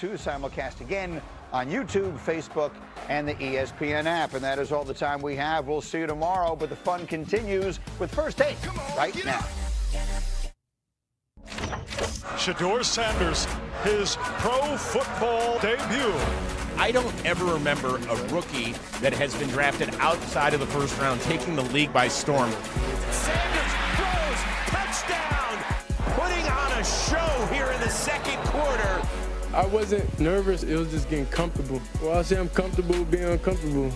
to simulcast again on YouTube, Facebook, and the ESPN app. And that is all the time we have. We'll see you tomorrow, but the fun continues with First Take right now. Shadeur Sanders, his pro football debut. I don't ever remember a rookie that has been drafted outside of the first round taking the league by storm. Sanders throws, touchdown, putting on a show here in the second quarter. I wasn't nervous, it was just getting comfortable. Well, I say I'm comfortable with being uncomfortable.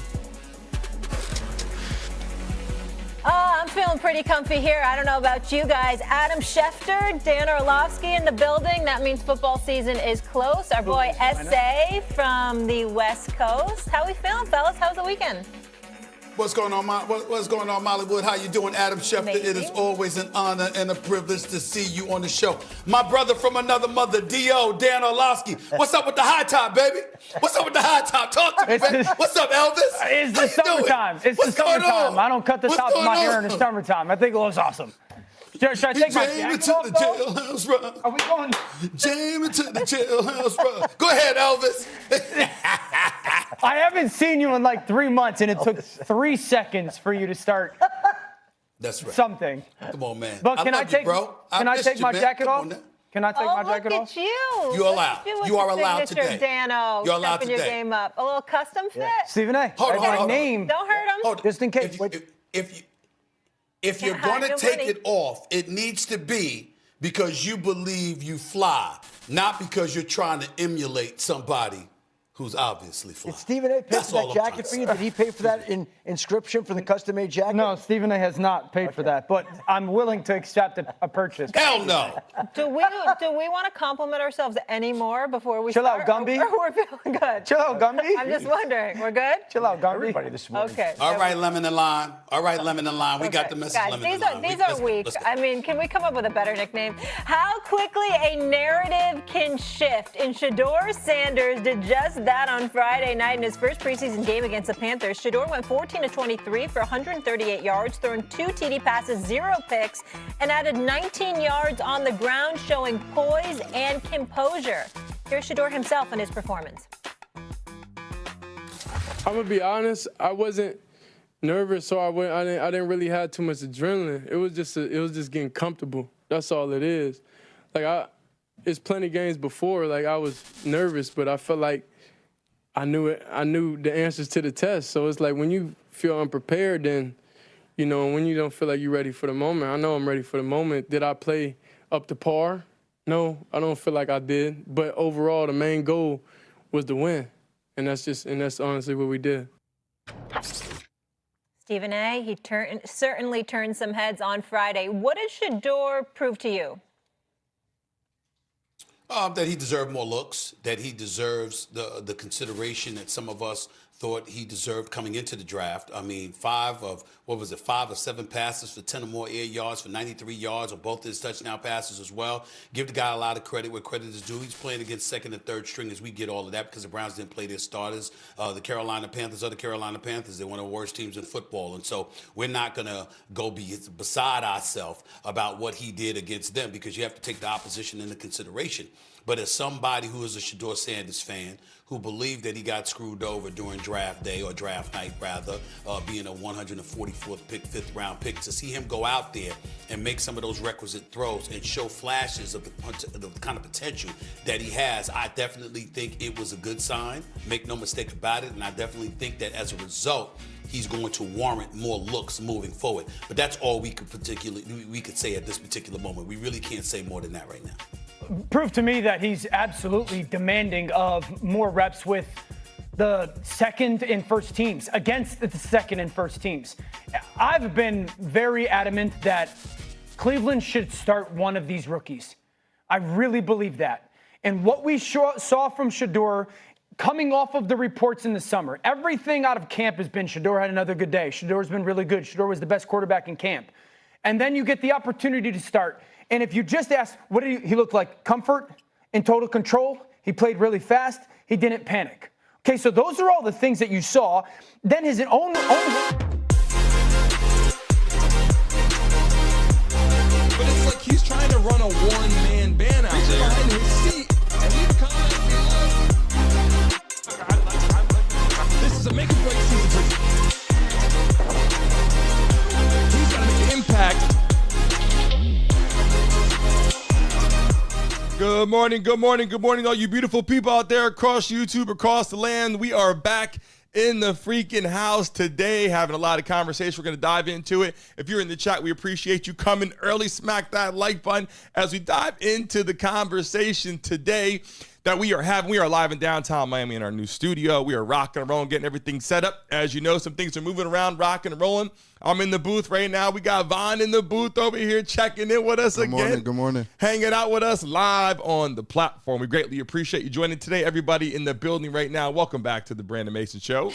I'm feeling pretty comfy here. I don't know about you guys. Adam Schefter, Dan Orlovsky in the building. That means football season is close. Our boy S.A. from the West Coast. How we feeling, fellas? How's the weekend? What's going on, Mollywood? How you doing, Adam Schefter? Amazing. It is always an honor and a privilege to see you on the show. My brother from another mother, D.O., Dan Orlovsky. What's up with the high top, baby? What's up with the high top? Talk to me, baby. What's up, Elvis? It's the summertime. It's the summertime. I don't cut the top of my hair in the summertime. I think it looks awesome. Should I take my jacket off, though? Are we going? Jamie to the jailhouse, bro. Go ahead, Elvis. I haven't seen you in like 3 months, and it took 3 seconds for you to start. That's right. Something. Come on, man. But can I take my jacket off? Can I take my jacket off? Look at you. You're allowed. You are allowed today. Dano, You're allowed stepping your today. game up. A little custom fit. Stephen A. Hold on. Name. Don't hurt him. Hold on. Just in case. If you're going to take it off, it needs to be because you believe you fly, not because you're trying to emulate somebody who's obviously fly. Did Stephen A. pay for that jacket for you? Did he pay for that inscription for the custom-made jacket? No, Stephen A. has not paid for that, but I'm willing to accept a purchase. Hell no. Do we want to compliment ourselves anymore before we Chill start? out, Gumby. Or we're feeling good? Chill out, Gumby. I'm just wondering. We're good? Chill out, Gumby. Everybody this morning. Okay. All right, Lemon and Lime. We got the message, Guys, Lemon and Lime. these are weak. I mean, can we come up with a better nickname? How quickly a narrative can shift. And Shadeur Sanders did just that on Friday night in his first preseason game against the Panthers. Shadeur went 14-23 for 138 yards, throwing 2 TD passes, 0 picks, and added 19 yards on the ground, showing poise and composure. Here's Shadeur himself in his performance. I'm gonna be honest, I wasn't nervous, so I didn't really have too much adrenaline. It was just getting comfortable. That's all it is. Like it's plenty games before, like I was nervous, but I felt like I knew the answers to the test. So it's like when you feel unprepared, then, you know, when you don't feel like you're ready for the moment. I know I'm ready for the moment. Did I play up to par? No, I don't feel like I did. But overall, the main goal was to win. And that's honestly what we did. Stephen A., he certainly turned some heads on Friday. What did Shadeur prove to you? That he deserved more looks, that he deserves the consideration that some of us thought he deserved coming into the draft. I mean, 5 of 7 passes for 10 or more air yards for 93 yards on both his touchdown passes as well. Give the guy a lot of credit where credit is due. He's playing against second and third stringers. We get all of that because the Browns didn't play their starters. The Carolina Panthers are the Carolina Panthers. They're one of the worst teams in football. And so we're not going to go beside ourselves about what he did against them because you have to take the opposition into consideration. But as somebody who is a Shadeur Sanders fan, who believed that he got screwed over during draft day, or draft night rather, being a 144th pick, 5th round pick, to see him go out there and make some of those requisite throws and show flashes of the kind of potential that he has, I definitely think it was a good sign. Make no mistake about it. And I definitely think that as a result, he's going to warrant more looks moving forward. But that's all we could say at this particular moment. We really can't say more than that right now. Proof to me that he's absolutely demanding of more reps with the second and first teams, against the second and first teams. I've been very adamant that Cleveland should start one of these rookies. I really believe that. And what we saw from Shadeur coming off of the reports in the summer, everything out of camp has been Shadeur had another good day. Shadeur's been really good. Shadeur was the best quarterback in camp. And then you get the opportunity to start. And if you just ask, what did he look like? Comfort and total control. He played really fast. He didn't panic. Okay, so those are all the things that you saw. Then his own. But it's like he's trying to run a one-man band out there in his seat, and he's kind of morning, good morning, good morning, all you beautiful people out there across YouTube, across the land. We are back in the freaking house today, having a lot of conversation. We're going to dive into it. If you're in the chat, we appreciate you coming early. Smack that like button as we dive into the conversation today that we are having. We are live in downtown Miami in our new studio. We are rocking and rolling, getting everything set up. As you know, some things are moving around, rocking and rolling. I'm in the booth right now. We got Vaughn in the booth over here checking in with us again. Good morning. Hanging out with us live on the platform. We greatly appreciate you joining today. Everybody in the building right now, welcome back to the Brandon Mason Show.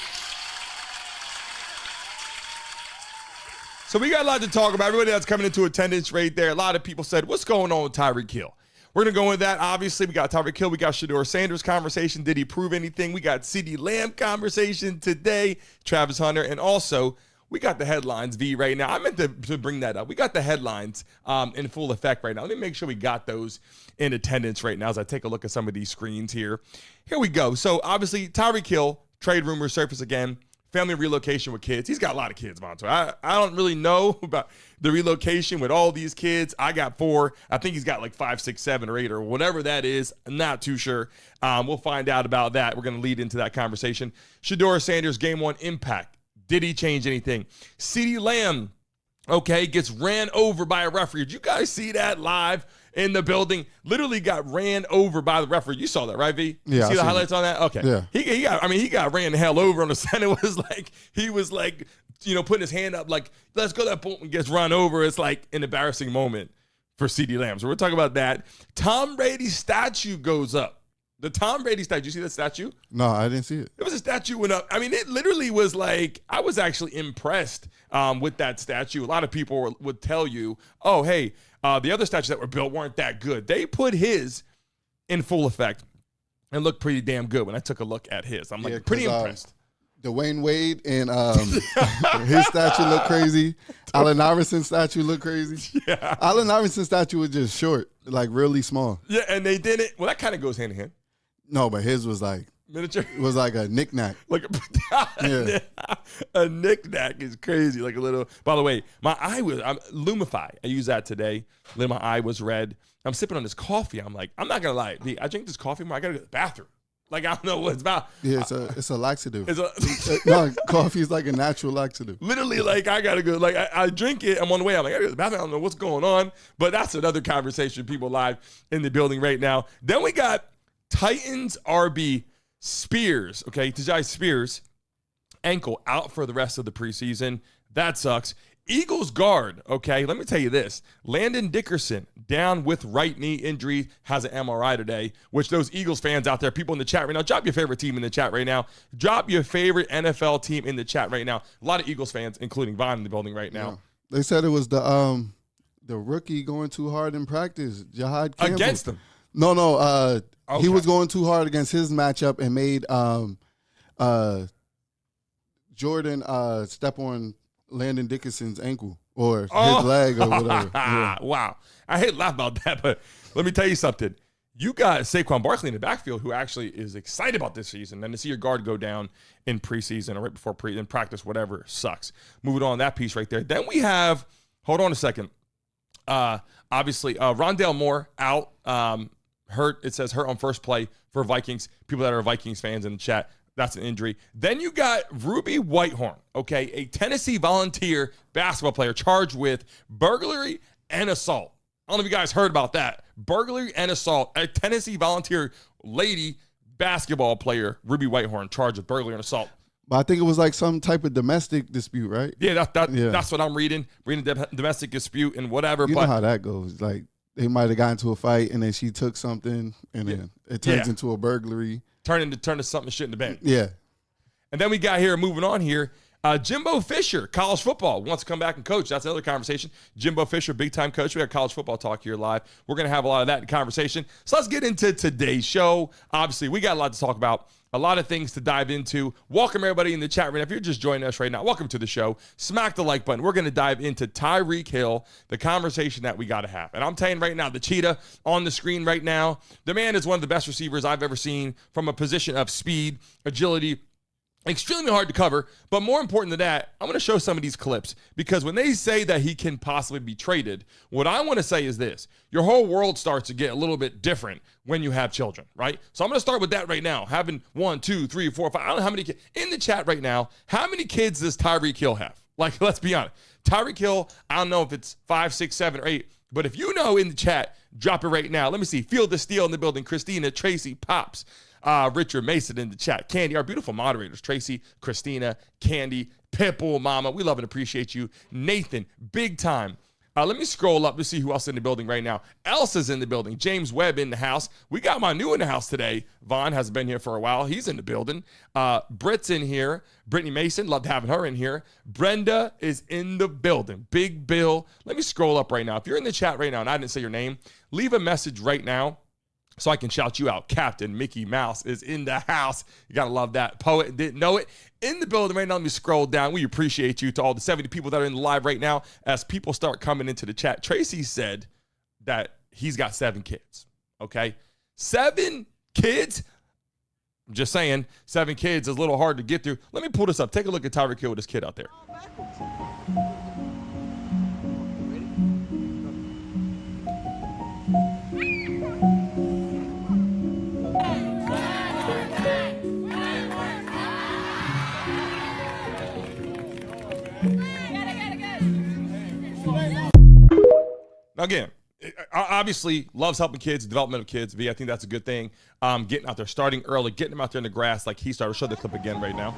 So we got a lot to talk about. Everybody that's coming into attendance right there, a lot of people said, what's going on with Tyreek Hill? We're going to go into that. Obviously, we got Tyreek Hill. We got Shadeur Sanders conversation. Did he prove anything? We got CeeDee Lamb conversation today. Travis Hunter. And also, we got the headlines, V, right now. I meant to bring that up. We got the headlines in full effect right now. Let me make sure we got those in attendance right now as I take a look at some of these screens here. Here we go. So, obviously, Tyreek Hill, trade rumors surface again. Family relocation with kids. He's got a lot of kids, Monto. I don't really know about the relocation with all these kids. I got 4. I think he's got like 5, 6, 7, or 8 or whatever that is. I'm not too sure. We'll find out about that. We're going to lead into that conversation. Shadeur Sanders, game 1 impact. Did he change anything? CeeDee Lamb, okay, gets ran over by a referee. Did you guys see that live in the building? Literally got ran over by the referee. You saw that, right, V? Yeah. You see the highlights on that? Okay. Yeah. He got ran the hell over on the side. It was like, he was like, putting his hand up like, let's go that boom, and gets run over. It's like an embarrassing moment for CeeDee Lamb. So we're talking about that. Tom Brady's statue goes up. The Tom Brady statue, you see that statue? No, I didn't see it. It was a statue went up. I mean, it literally was like, I was actually impressed with that statue. A lot of people would tell you, oh, hey, the other statues that were built weren't that good. They put his in full effect and looked pretty damn good when I took a look at his. I'm like, pretty impressed. Dwayne Wade and his statue looked crazy. Allen Iverson's statue looked crazy. Yeah. Allen Iverson's statue was just short, like really small. Yeah, and they did it. Well, that kind of goes hand in hand. No, but his was like miniature. It was like a knick-knack. Like a knick-knack is crazy. Like a little. By the way, my eye was Lumify. I used that today. Then my eye was red. I'm sipping on this coffee. I'm like, I'm not gonna lie. I drink this coffee more. I gotta go to the bathroom. Like, I don't know what it's about. Yeah, it's a laxative. No, coffee is like a natural laxative. Literally, like, I got to go. Like, I drink it. I'm on the way. I'm like, I got to go to the bathroom. I don't know what's going on. But that's another conversation. People live in the building right now. Then we got Titans RB Spears. Okay, Tajai Spears, ankle out for the rest of the preseason. That sucks. Eagles guard, okay, let me tell you this. Landon Dickerson down with right knee injury, has an MRI today, which those Eagles fans out there, people in the chat right now, drop your favorite team in the chat right now. Drop your favorite NFL team in the chat right now. A lot of Eagles fans, including Vaughn, in the building right now. Yeah. They said it was the rookie going too hard in practice, Jahad Campbell. Against him? No. Okay. He was going too hard against his matchup and made Jordan step on Landon Dickerson's ankle or his leg or whatever. Yeah. Wow. I hate to laugh about that, but let me tell you something. You got Saquon Barkley in the backfield who actually is excited about this season, and to see your guard go down in preseason or right before in practice, whatever, sucks. Moving on that piece right there. Then we have, hold on a second. Obviously, Rondale Moore out, hurt. It says hurt on first play for Vikings. People that are Vikings fans in the chat, that's an injury. Then you got Ruby Whitehorn, okay, a Tennessee Volunteer basketball player charged with burglary and assault. I don't know if you guys heard about that. Burglary and assault. A Tennessee Volunteer lady basketball player, Ruby Whitehorn, charged with burglary and assault. But I think it was like some type of domestic dispute, right? Yeah, that's what I'm reading. Reading domestic dispute and whatever. You know how that goes. Like, they might have gotten into a fight and then she took something and then it turns into a burglary. Turn to something shit in the bed. Yeah. And then we got here, moving on here, Jimbo Fisher, college football, wants to come back and coach. That's another conversation. Jimbo Fisher, big-time coach. We got college football talk here live. We're going to have a lot of that in conversation. So let's get into today's show. Obviously, we got a lot to talk about, a lot of things to dive into. Welcome, everybody in the chat right now. If you're just joining us right now, welcome to the show. Smack the like button. We're going to dive into Tyreek Hill, the conversation that we got to have. And I'm telling you right now, the cheetah on the screen right now, the man is one of the best receivers I've ever seen from a position of speed, agility, Extremely hard to cover, but more important than that, I'm going to show some of these clips because when they say that he can possibly be traded, what I want to say is this. Your whole world starts to get a little bit different when you have children, right? So I'm going to start with that right now. Having 1, 2, 3, 4, 5, I don't know how many kids. In the chat right now, how many kids does Tyreek Hill have? Like, let's be honest. Tyreek Hill, I don't know if it's 5, 6, 7, or 8, but if you know in the chat, drop it right now. Let me see. Field of Steel in the building. Christina, Tracy, Pops. Richard Mason in the chat. Candy, our beautiful moderators. Tracy, Christina, Candy, Pitbull, Mama. We love and appreciate you. Nathan, big time. Let me scroll up to see who else is in the building right now. Elsa's in the building. James Webb in the house. We got my new in the house today. Vaughn hasn't been here for a while. He's in the building. Britt's in here. Brittany Mason, loved having her in here. Brenda is in the building. Big Bill. Let me scroll up right now. If you're in the chat right now and I didn't say your name, leave a message right now so I can shout you out. Captain Mickey Mouse is in the house. You got to love that. Poet didn't know it. In the building right now, let me scroll down. We appreciate you to all the 70 people that are in the live right now. As people start coming into the chat, Tracy said that he's got 7 kids. Okay? 7 kids? I'm just saying, 7 kids is a little hard to get through. Let me pull this up. Take a look at Tyreek Hill with this kid out there. Again, obviously loves helping kids, development of kids. V, I think that's a good thing. Getting out there, starting early, getting them out there in the grass like he started. We'll show the clip again right now.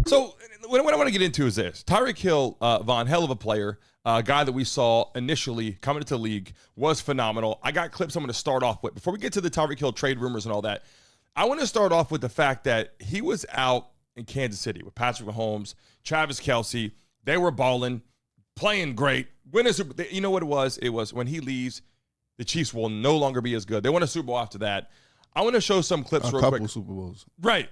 So what I want to get into is this. Tyreek Hill, Vaughn, hell of a player. Guy that we saw initially coming into the league was phenomenal. I got clips I'm going to start off with. Before we get to the Tyreek Hill trade rumors and all that, I want to start off with the fact that he was out in Kansas City with Patrick Mahomes, Travis Kelce. They were balling, playing great. You know what it was? It was when he leaves, the Chiefs will no longer be as good. They won a Super Bowl after that. I want to show some clips real quick. A couple Super Bowls. Right.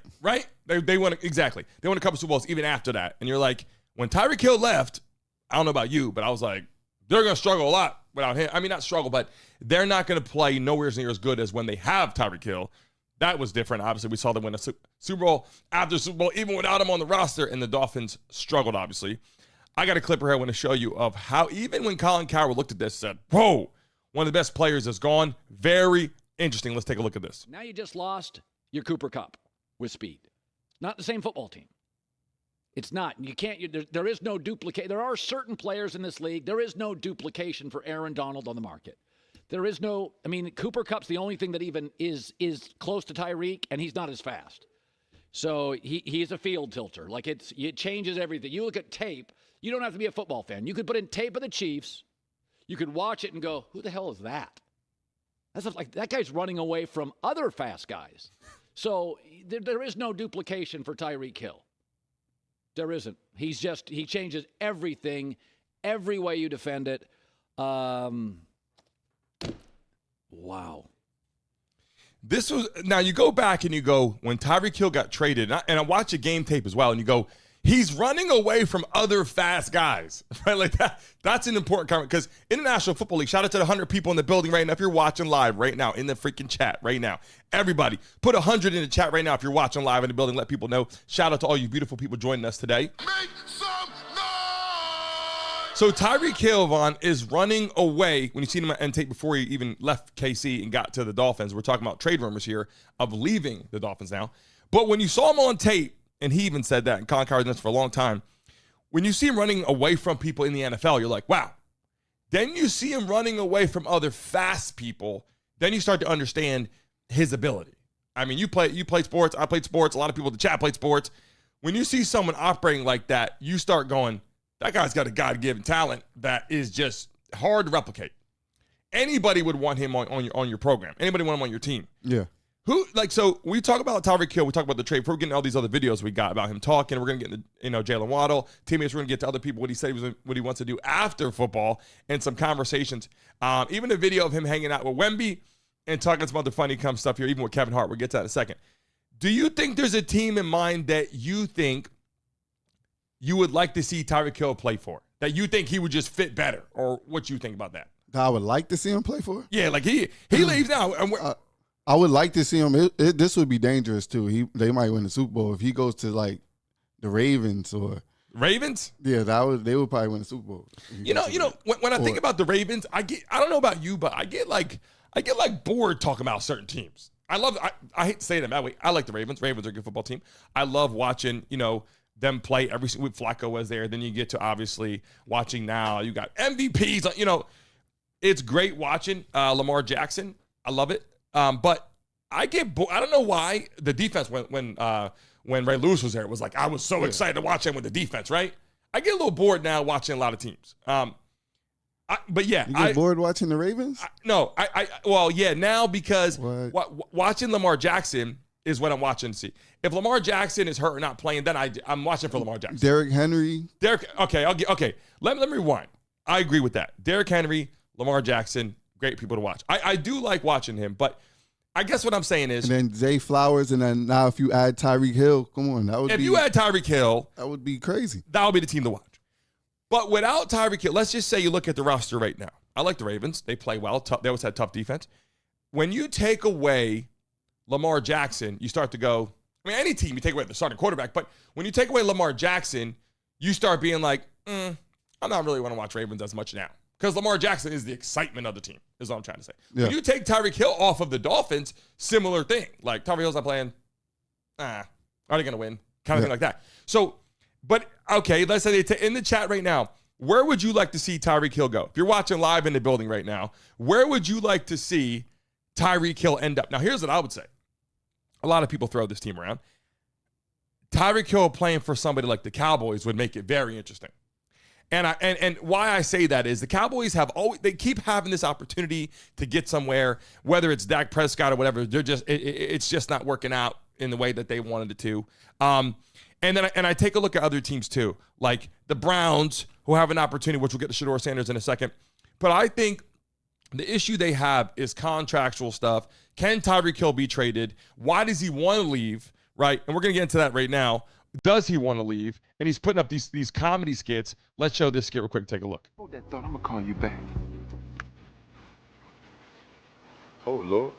They won, exactly. They won a couple Super Bowls even after that. And you're like, when Tyreek Hill left, I don't know about you, but I was like, they're going to struggle a lot without him. I mean, not struggle, but they're not going to play nowhere near as good as when they have Tyreek Hill. That was different. Obviously, we saw them win a Super Bowl after Super Bowl, even without him on the roster, and the Dolphins struggled, obviously. I got a clip here I want to show you of how even when Colin Cowherd looked at this and said, whoa, one of the best players is gone. Very interesting. Let's take a look at this. Now you just lost your Cooper Kupp with speed. Not the same football team. It's not. You can't. There is no duplicate. There are certain players in this league. There is no duplication for Aaron Donald on the market. There is no. I mean, Cooper Kupp's the only thing that even is close to Tyreek, and he's not as fast. So he's a field tilter. Like it changes everything. You look at tape. You don't have to be a football fan. You could put in tape of the Chiefs. You could watch it and go, "Who the hell is that?" That's like that guy's running away from other fast guys. So there is no duplication for Tyreek Hill. There isn't. He changes everything, every way you defend it. Wow. This was, now you go back and you go, when Tyreek Hill got traded, and I watch a game tape as well, and you go, he's running away from other fast guys, right? Like that. That's an important comment because International Football League, shout out to the 100 people in the building right now. If you're watching live right now in the freaking chat right now, everybody put 100 in the chat right now. If you're watching live in the building, let people know. Shout out to all you beautiful people joining us today. Make some noise! So Tyreek Hill, Vaughn, is running away. When you seen him on tape before he even left KC and got to the Dolphins, we're talking about trade rumors here of leaving the Dolphins now. But when you saw him on tape, and he even said that, and Colin Cowherd done this for a long time, when you see him running away from people in the NFL, you're like, wow. Then you see him running away from other fast people, then you start to understand his ability. I mean, you play sports, I played sports, a lot of people in the chat played sports. When you see someone operating like that, you start going, that guy's got a God-given talent that is just hard to replicate. Anybody would want him on your program. Anybody want him on your team. Yeah. So we talk about Tyreek Hill, we talk about the trade. Before we get into all these other videos we got about him talking, we're going to get into, Jalen Waddle, teammates, we're going to get to other people, what he said what he wants to do after football, and some conversations. Even a video of him hanging out with Wemby and talking some other funny stuff here, even with Kevin Hart. We'll get to that in a second. Do you think there's a team in mind that you think you would like to see Tyreek Hill play for? That you think he would just fit better? Or what you think about that? That I would like to see him play for? Yeah, like he leaves now. And I would like to see him. This would be dangerous, too. They might win the Super Bowl. If he goes to, like, the Ravens or – Ravens? Yeah, they would probably win the Super Bowl. You know, when I think about the Ravens, I don't know about you, but I get bored talking about certain teams. I hate to say it that way. I like the Ravens. Ravens are a good football team. I love watching, them play every single week. Flacco was there. Then you get to obviously watching now. You got MVPs. It's great watching Lamar Jackson. I love it. But I get bored. I don't know why the defense when Ray Lewis was there, it was like I was so excited to watch him with the defense, right? I get a little bored now watching a lot of teams. But yeah, you get bored watching the Ravens? Now because watching Lamar Jackson is what I'm watching to see. If Lamar Jackson is hurt or not playing, then I'm watching for Lamar Jackson. Derrick Henry. Okay. Let me rewind. I agree with that. Derrick Henry, Lamar Jackson, great people to watch. I do like watching him, but I guess what I'm saying is, and then Zay Flowers, and then now if you add Tyreek Hill, come on, if you add Tyreek Hill, that would be crazy. That would be the team to watch. But without Tyreek Hill, let's just say you look at the roster right now. I like the Ravens. They play well. They always had tough defense. When you take away Lamar Jackson, you start to go, any team, you take away the starting quarterback, but when you take away Lamar Jackson, you start being like, I'm not really want to watch Ravens as much now. Because Lamar Jackson is the excitement of the team, is what I'm trying to say. Yeah. When you take Tyreek Hill off of the Dolphins, similar thing. Like, Tyreek Hill's not playing. Are they going to win? Kind of thing like that. So, but, okay, let's say in the chat right now, where would you like to see Tyreek Hill go? If you're watching live in the building right now, where would you like to see Tyreek Hill end up? Now, here's what I would say. A lot of people throw this team around. Tyreek Hill playing for somebody like the Cowboys would make it very interesting. And why I say that is the Cowboys they keep having this opportunity to get somewhere, whether it's Dak Prescott or whatever. It's just not working out in the way that they wanted it to. And I take a look at other teams too, like the Browns, who have an opportunity, which we'll get to Shadeur Sanders in a second. But I think the issue they have is contractual stuff. Can Tyreek Hill be traded? Why does he want to leave? Right, and we're gonna get into that right now. Does he want to leave? And he's putting up these comedy skits. Let's show this skit real quick. Take a look. Hold that thought. I'm gonna call you back. Oh Lord.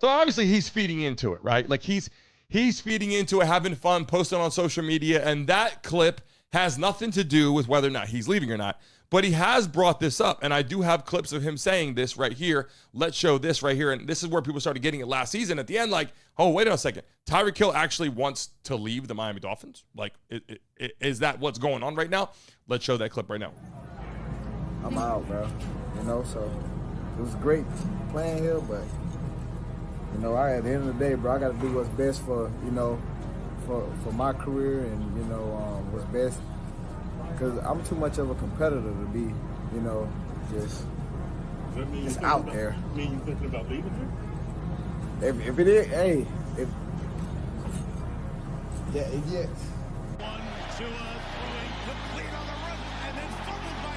So obviously he's feeding into it, right? Like he's feeding into it, having fun, posting on social media, and that clip has nothing to do with whether or not he's leaving or not. But he has brought this up, and I do have clips of him saying this right here. Let's show this right here. And this is where people started getting it last season. At the end, like, oh, wait a second. Tyreek Hill actually wants to leave the Miami Dolphins? Like, is that what's going on right now? Let's show that clip right now. I'm out, bro. So it was great playing here, but, at the end of the day, bro, I got to do what's best for my career and, what's best. Because I'm too much of a competitor to be, just out there. Mean you thinking about leaving here? If it is, hey, yes. 1, Tua throwing complete on the run and then fumbled by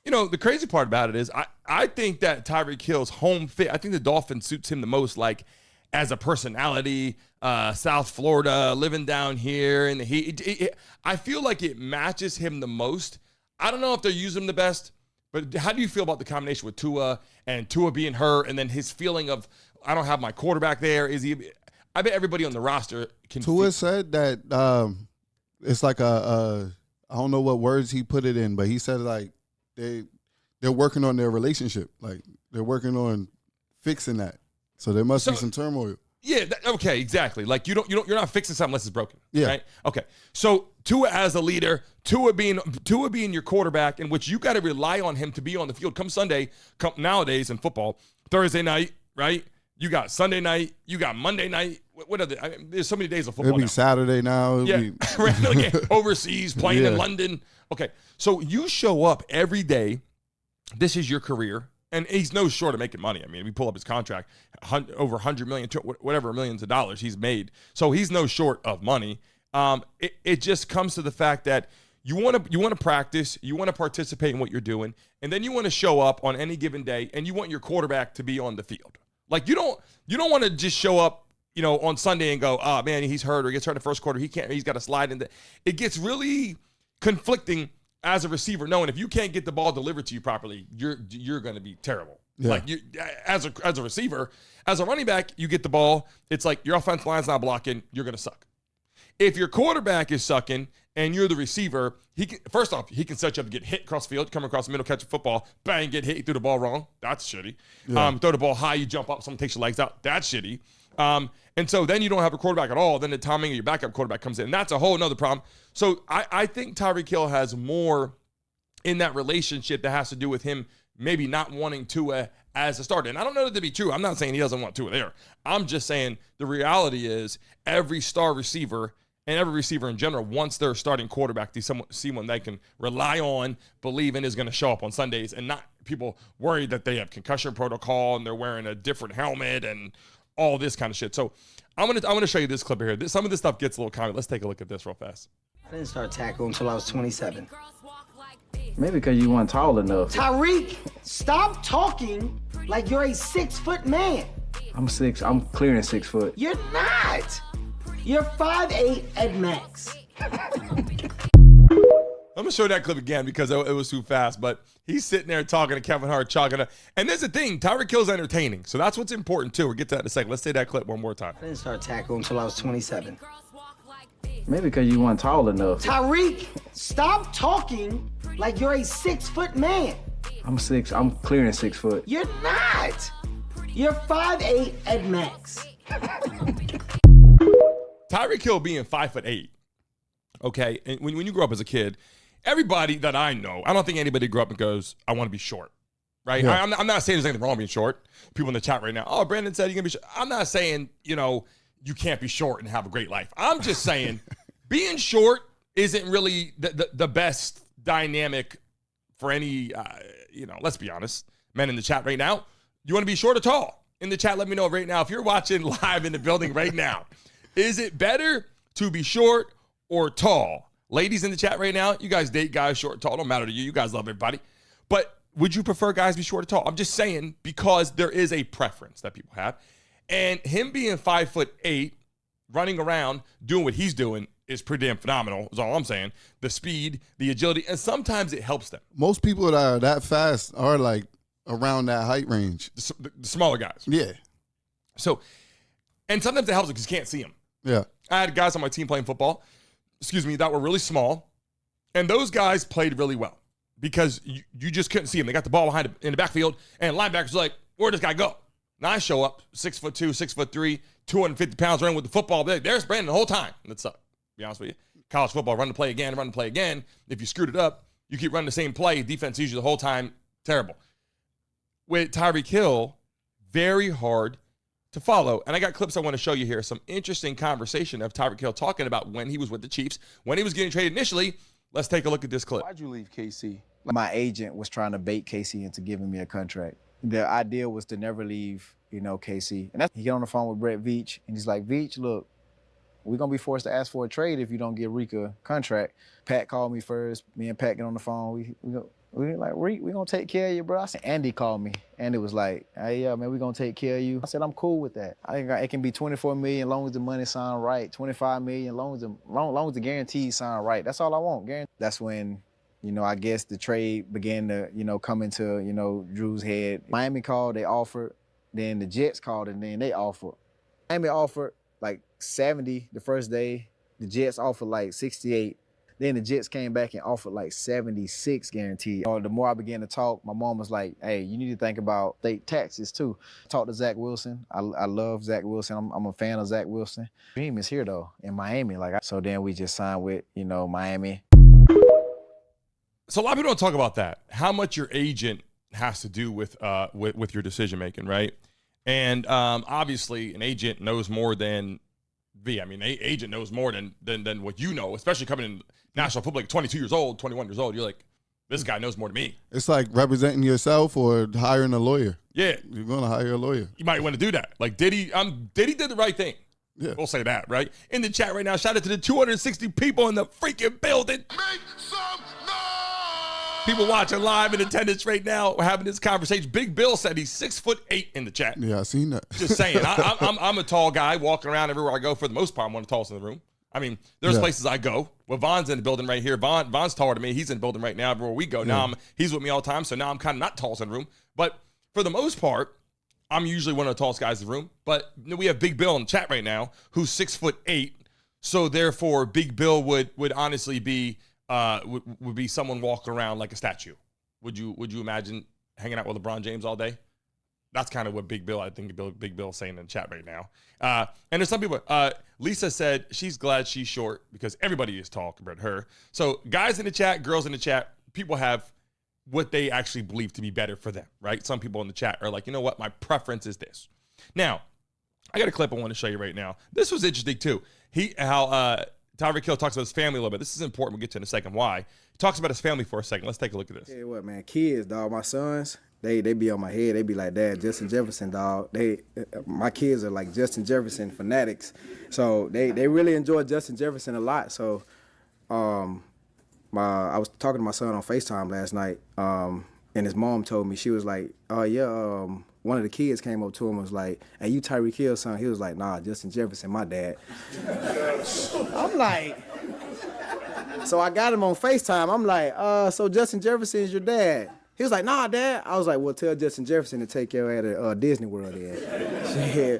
Hill. The crazy part about it is I think that Tyreek Hill's home fit, I think the Dolphins suits him the most, like, as a personality, South Florida, living down here, and I feel like it matches him the most. I don't know if they're using him the best, but how do you feel about the combination with Tua and Tua being hurt, and then his feeling of I don't have my quarterback there? I bet everybody on the roster can. Tua said that it's like I don't know what words he put it in, but he said like they're working on their relationship, like they're working on fixing that. So there must be some turmoil. Yeah, okay, exactly. Like you're not fixing something unless it's broken. Yeah. Right? Okay. So Tua as a leader, Tua being your quarterback, in which you got to rely on him to be on the field. Come Sunday, nowadays in football, Thursday night, right? You got Sunday night, you got Monday night. What are there's so many days of football. It'll be now. Saturday now. It'll be overseas playing in London. Okay, so you show up every day. This is your career. And he's no short of making money. I mean, we pull up his contract, over $100 million, whatever millions of dollars he's made. So he's no short of money. It just comes to the fact that you want to practice, you want to participate in what you're doing, and then you want to show up on any given day, and you want your quarterback to be on the field. Like you don't want to just show up, on Sunday and go, oh man, he's hurt or he gets hurt in the first quarter. He's got to slide into. It gets really conflicting as a receiver, knowing if you can't get the ball delivered to you properly, you're going to be terrible. Yeah. Like you, as a receiver, as a running back, you get the ball. It's like your offensive line's not blocking. You're going to suck. If your quarterback is sucking and you're the receiver, he can set you up to get hit across the field, come across the middle, catch a football, bang, get hit, you threw the ball wrong. That's shitty. Yeah. Throw the ball high, you jump up, someone takes your legs out. That's shitty. And so then you don't have a quarterback at all. Then the timing of your backup quarterback comes in. And that's a whole nother problem. So I think Tyreek Hill has more in that relationship that has to do with him maybe not wanting Tua as a starter. And I don't know that to be true. I'm not saying he doesn't want Tua there. I'm just saying the reality is every star receiver and every receiver in general wants their starting quarterback to see one they can rely on, believe in, is going to show up on Sundays, and not people worried that they have concussion protocol and they're wearing a different helmet and all this kind of shit. So I'm gonna show you this clip here. Some of this stuff gets a little comic. Let's take a look at this real fast. I didn't start tackling until I was 27. Maybe because you weren't tall enough. Tyreek, stop talking like you're a 6-foot man. I'm 6. I'm clearing 6 foot. You're not. You're 5'8" at max. I'm gonna show that clip again because it was too fast. But he's sitting there talking to Kevin Hart, chalking up. And there's the thing, Tyreek Hill's entertaining, so that's what's important too. We'll get to that in a second. Let's say that clip one more time. I didn't start tackling until I was 27. Maybe because you weren't tall enough. Tyreek, stop talking like you're a 6-foot man. I'm 6. I'm clearing 6 foot. You're not. You're 5'8" at max. Tyreek Hill being 5'8", okay, and when you grow up as a kid, everybody that I know, I don't think anybody grew up and goes, I want to be short, right? Yeah. I'm not saying there's anything wrong being short. People in the chat right now, oh, Brandon said you're going to be short. I'm not saying, you can't be short and have a great life. I'm just saying being short isn't really the best dynamic for any, let's be honest, men in the chat right now. You want to be short or tall? In the chat, let me know right now. If you're watching live in the building right now, is it better to be short or tall? Ladies in the chat right now, you guys date guys short or tall. Don't matter to you. You guys love everybody. But would you prefer guys be short or tall? I'm just saying because there is a preference that people have. And him being 5'8", running around, doing what he's doing is pretty damn phenomenal, is all I'm saying. The speed, the agility, and sometimes it helps them. Most people that are that fast are like around that height range. The smaller guys. Yeah. So, and sometimes it helps because you can't see them. Yeah. I had guys on my team playing football, that were really small, and those guys played really well because you just couldn't see them. They got the ball behind in the backfield, and linebackers were like, where'd this guy go? Now I show up, 6'2", 6'3", 250 pounds, running with the football. There's Brandon the whole time. And that's up. To be honest with you. College football, run the play again, run the play again. If you screwed it up, you keep running the same play. Defense sees you the whole time. Terrible. With Tyreek Hill, very hard to follow. And I got clips I want to show you here. Some interesting conversation of Tyreek Hill talking about when he was with the Chiefs, when he was getting traded initially. Let's take a look at this clip. Why'd you leave KC? My agent was trying to bait KC into giving me a contract. The idea was to never leave, KC. And he got on the phone with Brett Veach, and he's like, Veach, look, we're going to be forced to ask for a trade if you don't get Rika a contract. Pat called me first. Me and Pat get on the phone. We like, Reek, we going to take care of you, bro. I said, Andy called me. Andy was like, hey, yeah, man, we going to take care of you. I said, I'm cool with that. I think it can be $24 million as long as the money sound right. $25 million as long as the guarantees sound right. That's all I want. That's when, I guess the trade began to, come into, Drew's head. Miami called, they offered. Then the Jets called, and then they offered. Miami offered like 70 the first day. The Jets offered like 68. Then the Jets came back and offered like 76 guaranteed. The more I began to talk, my mom was like, hey, you need to think about state taxes too. Talked to Zach Wilson. I love Zach Wilson. I'm a fan of Zach Wilson. Dream is here though, in Miami. So then we just signed with, Miami. So a lot of people don't talk about that. How much your agent has to do with your decision making, right? And obviously an agent knows more than V. I mean, agent knows more than what you know, especially coming in national football, like 22 years old, 21 years old. You're like, this guy knows more than me. It's like representing yourself or hiring a lawyer. Yeah. You're going to hire a lawyer. You might want to do that. Like Diddy did the right thing. Yeah. We'll say that, right? In the chat right now, shout out to the 260 people in the freaking building. Make some noise! People watching live in attendance right now. We're having this conversation. Big Bill said he's 6'8" in the chat. Yeah, I seen that. Just saying. I'm a tall guy walking around everywhere I go. For the most part, I'm one of the tallest in the room. I mean, there's places I go. Well, Von's in the building right here. Von's taller than me. He's in the building right now everywhere we go. Now he's with me all the time, so now I'm kind of not tallest in the room. But for the most part, I'm usually one of the tallest guys in the room. But we have Big Bill in the chat right now, who's 6'8". So therefore, Big Bill would honestly be would be someone walking around like a statue. Would you imagine hanging out with LeBron James all day? That's kind of what Big Bill, I think Big Bill is saying in the chat right now. And there's some people, Lisa said she's glad she's short because everybody is tall compared to her. So guys in the chat, girls in the chat, people have what they actually believe to be better for them, right? Some people in the chat are like, you know what? My preference is this. Now, I got a clip I want to show you right now. This was interesting too. Tyreek Hill talks about his family a little bit. This is important. We'll get to in a second why. He talks about his family for a second. Let's take a look at this. Tell you what, man, kids, dog, my sons, they be on my head. They be like, Dad, Justin Jefferson, dog. My kids are like Justin Jefferson fanatics. So they really enjoy Justin Jefferson a lot. So I was talking to my son on FaceTime last night, and his mom told me, she was like, one of the kids came up to him and was like, hey, you Tyreek Hill, son? He was like, nah, Justin Jefferson, my dad. I'm like, so I got him on FaceTime. I'm like, so Justin Jefferson is your dad? He was like, nah, Dad. I was like, well, tell Justin Jefferson to take your ass to Disney World then.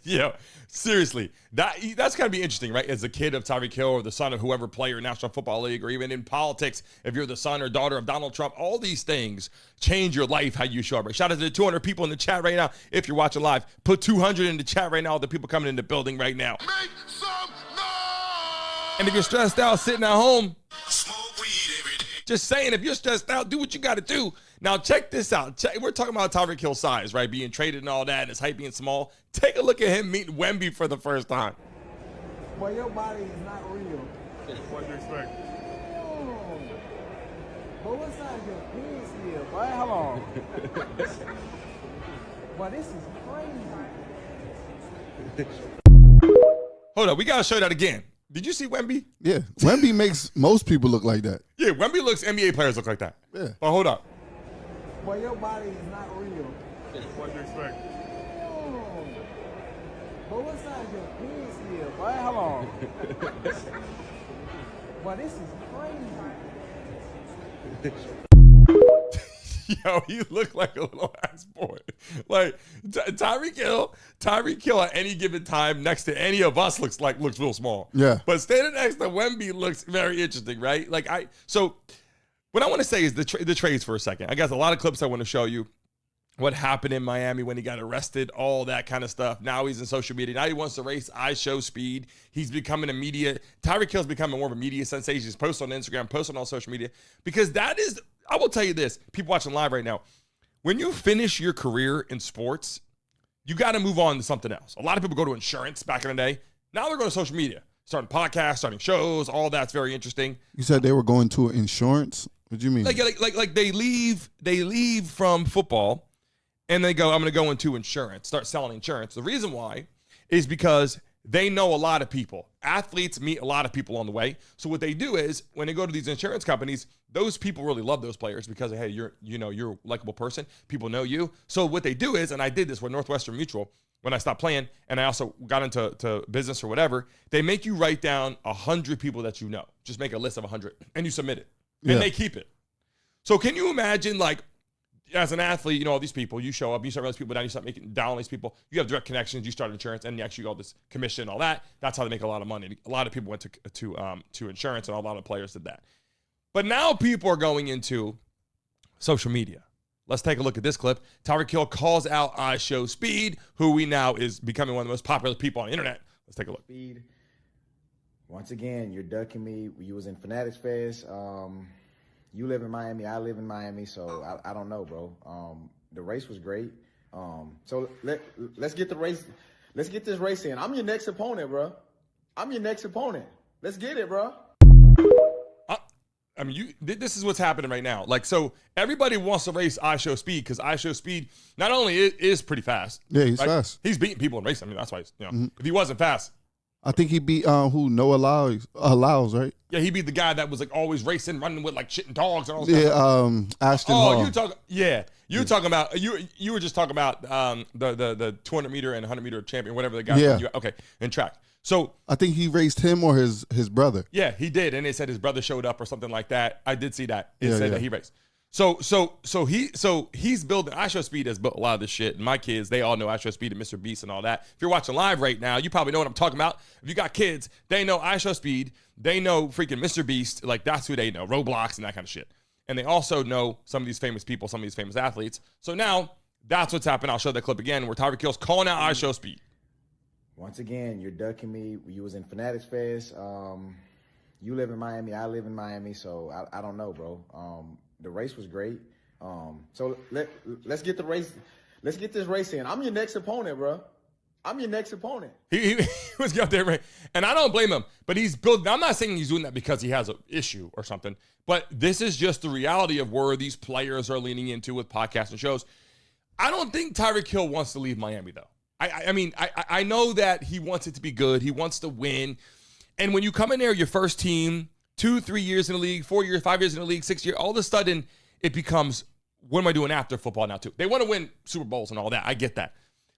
Yeah, seriously. That's got to be interesting, right? As a kid of Tyreek Hill or the son of whoever player in National Football League or even in politics, if you're the son or daughter of Donald Trump, all these things change your life, how you show up. Right? Shout out to the 200 people in the chat right now. If you're watching live, put 200 in the chat right now. The people coming in the building right now. Make some noise! And if you're stressed out sitting at home, just saying, if you're stressed out, do what you got to do. Now, check this out. We're talking about Tyreek Hill's size, right? Being traded and all that, and his height being small. Take a look at him meeting Wemby for the first time. Boy, your body is not real. What do you expect? But what size your pants here, boy? Hold on. Boy, this is crazy. Hold up. We got to show that again. Did you see Wemby? Yeah, Wemby makes most people look like that. Yeah, Wemby looks, NBA players look like that. Yeah. But hold up. Boy, your body is not real. What do you expect? But what size your pants here, boy? Hold on. Boy, this is crazy. Yo, he looked like a little ass boy. Like Tyreek Hill at any given time next to any of us looks real small. Yeah. But standing next to Wemby looks very interesting, right? So what I want to say is the trades for a second. I got a lot of clips I want to show you. What happened in Miami when he got arrested, all that kind of stuff. Now he's in social media. Now he wants to race I Show Speed. He's becoming Tyreek Hill's becoming more of a media sensation. He's posting on Instagram, posting on social media. Because I will tell you this, people watching live right now, when you finish your career in sports, you got to move on to something else. A lot of people go to insurance back in the day. Now they're going to social media, starting podcasts, starting shows, all that's very interesting. You said they were going to insurance? What do you mean? Like they leave from football and they go, I'm going to go into insurance, start selling insurance. The reason why is because they know a lot of people. Athletes meet a lot of people on the way. So what they do is when they go to these insurance companies, those people really love those players because, hey, you're a likable person. People know you. So what they do is, and I did this with Northwestern Mutual when I stopped playing, and I also got into business or whatever, they make you write down 100 people that you know. Just make a list of 100, and you submit it. And they keep it. So can you imagine, like, as an athlete, you know all these people, you show up, you start with these people down, you start making down these people, you have direct connections, you start insurance, and you actually got this commission and all that. That's how they make a lot of money. A lot of people went to insurance, and a lot of players did that. But now people are going into social media. Let's take a look at this clip. Tyreek Hill calls out I Show Speed, who we now is becoming one of the most popular people on the internet. Let's take a look. Speed. Once again, you're ducking me. You was in Fanatics Fest. You live in Miami, I live in Miami, so I don't know, bro. The race was great. So let's get the race. Let's get this race in. I'm your next opponent, bro. I'm your next opponent. Let's get it, bro. I mean, this is what's happening right now. Like, so everybody wants to race I Show Speed because I Show Speed not only is pretty fast. Yeah, he's fast. He's beating people in racing. I mean, that's why he's, if he wasn't fast. I think he beat who Noah Lyles, right? Yeah, he beat the guy that was like always racing, running with like shitting dogs and all that Yeah, stuff. Ashton Hall. You talking about you were just talking about the 200 meter and 100 meter champion, whatever the guy. Yeah. Okay, in track. So I think he raced him or his brother. yeah, he did, and they said his brother showed up or something like that. I did see that. It Yeah, said yeah. that he raced. So he's building. I Show Speed has built a lot of this shit, and my kids, they all know I Show Speed and Mr. Beast and all that. If you're watching live right now, you probably know what I'm talking about. If you got kids, they know I Show Speed. They know freaking Mr. Beast. Like, that's who they know. Roblox and that kind of shit. And they also know some of these famous people, some of these famous athletes. So now that's what's happened. I'll show that clip again where Tyreek Hill's calling out I Show Speed. Once again, you're ducking me. You was in Fanatics Fest. You live in Miami. I live in Miami. So I don't know, bro. The race was great. So let's get the race. Let's get this race in. I'm your next opponent, bro. I'm your next opponent. He was out there, right? And I don't blame him, but he's building. I'm not saying he's doing that because he has an issue or something, but this is just the reality of where these players are leaning into with podcasts and shows. I don't think Tyreek Hill wants to leave Miami, though. I mean, I know that he wants it to be good. He wants to win. And when you come in there, your first team, 2-3 years in the league, 4 years, 5 years in the league, 6 years, all of a sudden it becomes, what am I doing after football now, too? They want to win Super Bowls and all that. I get that.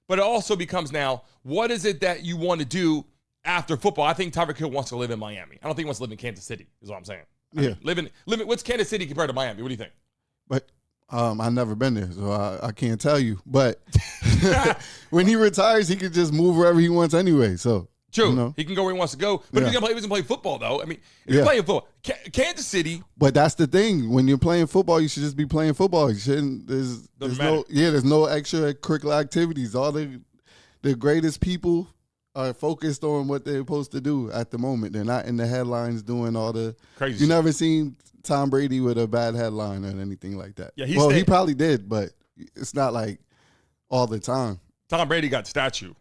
But it also becomes now, what is it that you want to do after football? I think Tyreek Hill wants to live in Miami. I don't think he wants to live in Kansas City, is what I'm saying. Yeah. Living, what's Kansas City compared to Miami? What do you think? But I've never been there, so I can't tell you. But when he retires, he can just move wherever he wants anyway. So true, you know. He can go where he wants to go. But if he's gonna play football, though. I mean, if you're playing football, Kansas City. But that's the thing. When you're playing football, you should just be playing football. You shouldn't. There's no extracurricular activities. All the greatest people are focused on what they're supposed to do at the moment. They're not in the headlines doing all the crazy. You never seen Tom Brady with a bad headline or anything like that. Yeah, he probably did, but it's not like all the time. Tom Brady got statue.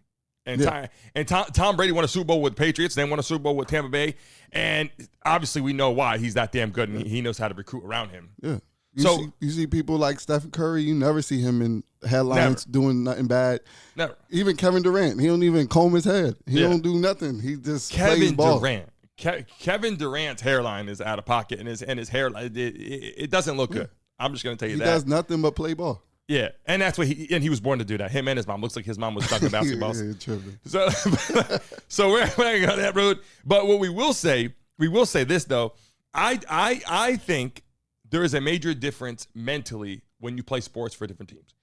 And Tom Brady won a Super Bowl with the Patriots. Then won a Super Bowl with Tampa Bay. And obviously we know why. He's that damn good, and he knows how to recruit around him. Yeah. You see people like Stephen Curry, you never see him in headlines doing nothing bad. Never. Even Kevin Durant, he don't even comb his head. He don't do nothing. He just plays ball. Kevin Durant's hairline is out of pocket, and his hairline, it doesn't look good. I'm just going to tell you he that. He does nothing but play ball. Yeah, and that's what he was born to do that. Him and his mom. Looks like his mom was stuck in basketballs. So we're not going to go that road. But what we will say this, though. I think there is a major difference mentally when you play sports for different teams.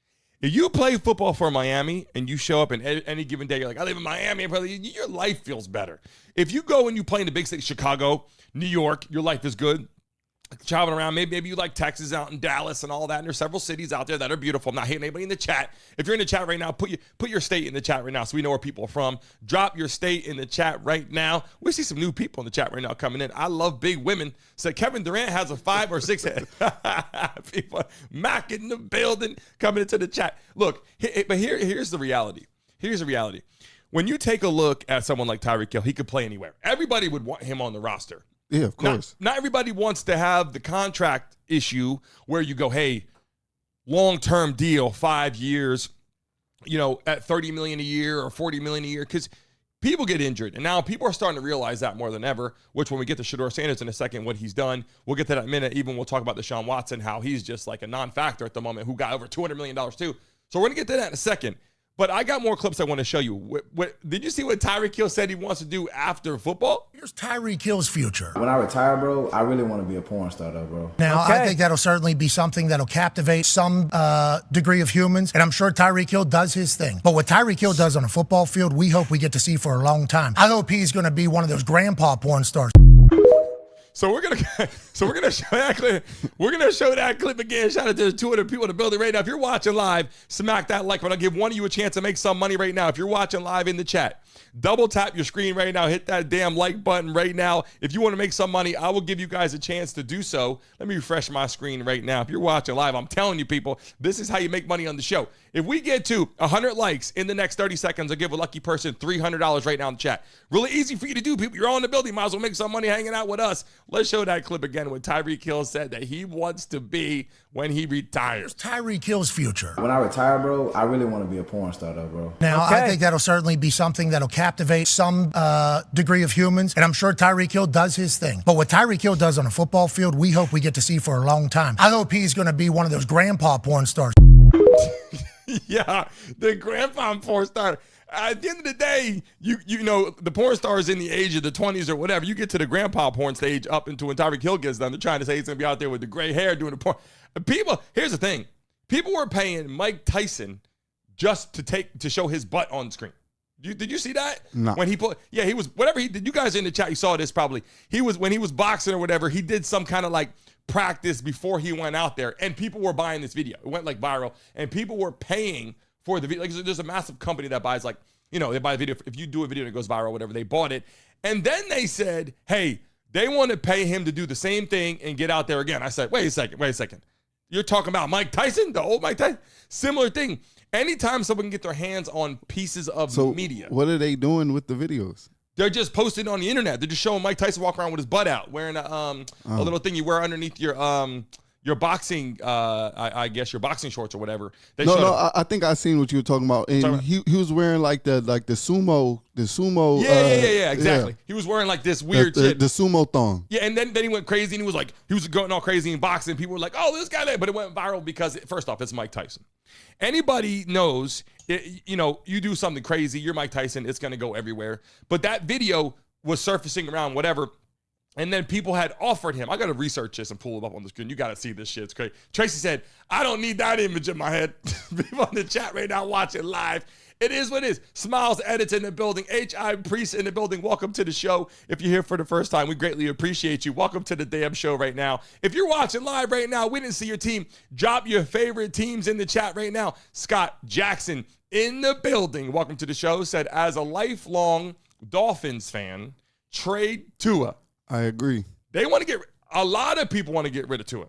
If you play football for Miami and you show up in any given day, you're like, I live in Miami, your life feels better. If you go and you play in the big city, Chicago, New York, your life is good. Traveling around, maybe you like Texas, out in Dallas and all that, and there's several cities out there that are beautiful. I'm not hating anybody in the chat. If you're in the chat right now, put your state in the chat right now so we know where people are from. Drop your state in the chat right now. We see some new people in the chat right now coming in. I love big women. So Kevin Durant has a 5 or 6 head. People, Mac in the building coming into the chat. Look, but here's the reality. Here's the reality. When you take a look at someone like Tyreek Hill, he could play anywhere. Everybody would want him on the roster. Yeah, of course. Not everybody wants to have the contract issue where you go, hey, long-term deal, 5 years, at $30 million a year or $40 million a year, because people get injured. And now people are starting to realize that more than ever, which when we get to Shadeur Sanders in a second, what he's done, we'll get to that in a minute. Even we'll talk about Deshaun Watson, how he's just like a non-factor at the moment, who got over $200 million too. So we're going to get to that in a second. But I got more clips I want to show you. Did you see what Tyreek Hill said he wants to do after football? Here's Tyreek Hill's future. When I retire, bro, I really want to be a porn star, though, bro. Now, I think that'll certainly be something that'll captivate some degree of humans, and I'm sure Tyreek Hill does his thing. But what Tyreek Hill does on a football field, we hope we get to see for a long time. I hope he's going to be one of those grandpa porn stars. So we're gonna show that clip. We're gonna show that clip again. Shout out to the 200 people in the building right now. If you're watching live, smack that like button. I'll give one of you a chance to make some money right now. If you're watching live in the chat, double tap your screen right now. Hit that damn like button right now. If you want to make some money, I will give you guys a chance to do so. Let me refresh my screen right now. If you're watching live, I'm telling you, people, this is how you make money on the show. If we get to 100 likes in the next 30 seconds, I'll give a lucky person $300 right now in the chat. Really easy for you to do, people. You're all in the building. Might as well make some money hanging out with us. Let's show that clip again when Tyreek Hill said that he wants to be when he retires. Tyreek Hill's future. When I retire, bro, I really want to be a porn star, though, bro. Now, I think that'll certainly be something that'll captivate some degree of humans, and I'm sure Tyreek Hill does his thing. But what Tyreek Hill does on a football field, we hope we get to see for a long time. I hope he's going to be one of those grandpa porn stars. Yeah, the grandpa porn star. At the end of the day, you know, the porn star is in the age of the 20s or whatever. You get to the grandpa porn stage up into when Tyreek Hill gets done. They're trying to say he's going to be out there with the gray hair doing the porn. People, here's the thing. People were paying Mike Tyson just to show his butt on screen. Did you see that? No. When he was, whatever he did, you guys in the chat, you saw this probably. When he was boxing or whatever, he did some kind of like practice before he went out there, and people were buying this video. It went like viral, and people were paying for the video. Like, there's a massive company that buys, like, you know, they buy a video. If you do a video and it goes viral, whatever, they bought it. And then they said, hey, they want to pay him to do the same thing and get out there again. I said, wait a second. You're talking about Mike Tyson, the old Mike Tyson? Similar thing. Anytime someone can get their hands on pieces of media. What are they doing with the videos? They're just posting on the internet. They're just showing Mike Tyson walk around with his butt out, wearing a little thing you wear underneath your boxing, I guess your boxing shorts or whatever. I think I seen what you were talking about. And he was wearing like the sumo. Yeah, exactly. Yeah. He was wearing like this weird shit. The sumo thong. Yeah, and then he went crazy and he was going all crazy in boxing. People were like, oh, this guy there. But it went viral because, first off, it's Mike Tyson. Anybody knows, you know, you do something crazy, you're Mike Tyson, it's going to go everywhere. But that video was surfacing around, whatever. And then people had offered him. I got to research this and pull it up on the screen. You got to see this shit. It's crazy. Tracy said, I don't need that image in my head. People in the chat right now watching live. It is what it is. Smiles Edits in the building. H.I. Priest in the building. Welcome to the show. If you're here for the first time, we greatly appreciate you. Welcome to the damn show right now. If you're watching live right now, we didn't see your team. Drop your favorite teams in the chat right now. Scott Jackson in the building. Welcome to the show. Said, as a lifelong Dolphins fan, trade Tua. I agree. A lot of people want to get rid of Tua.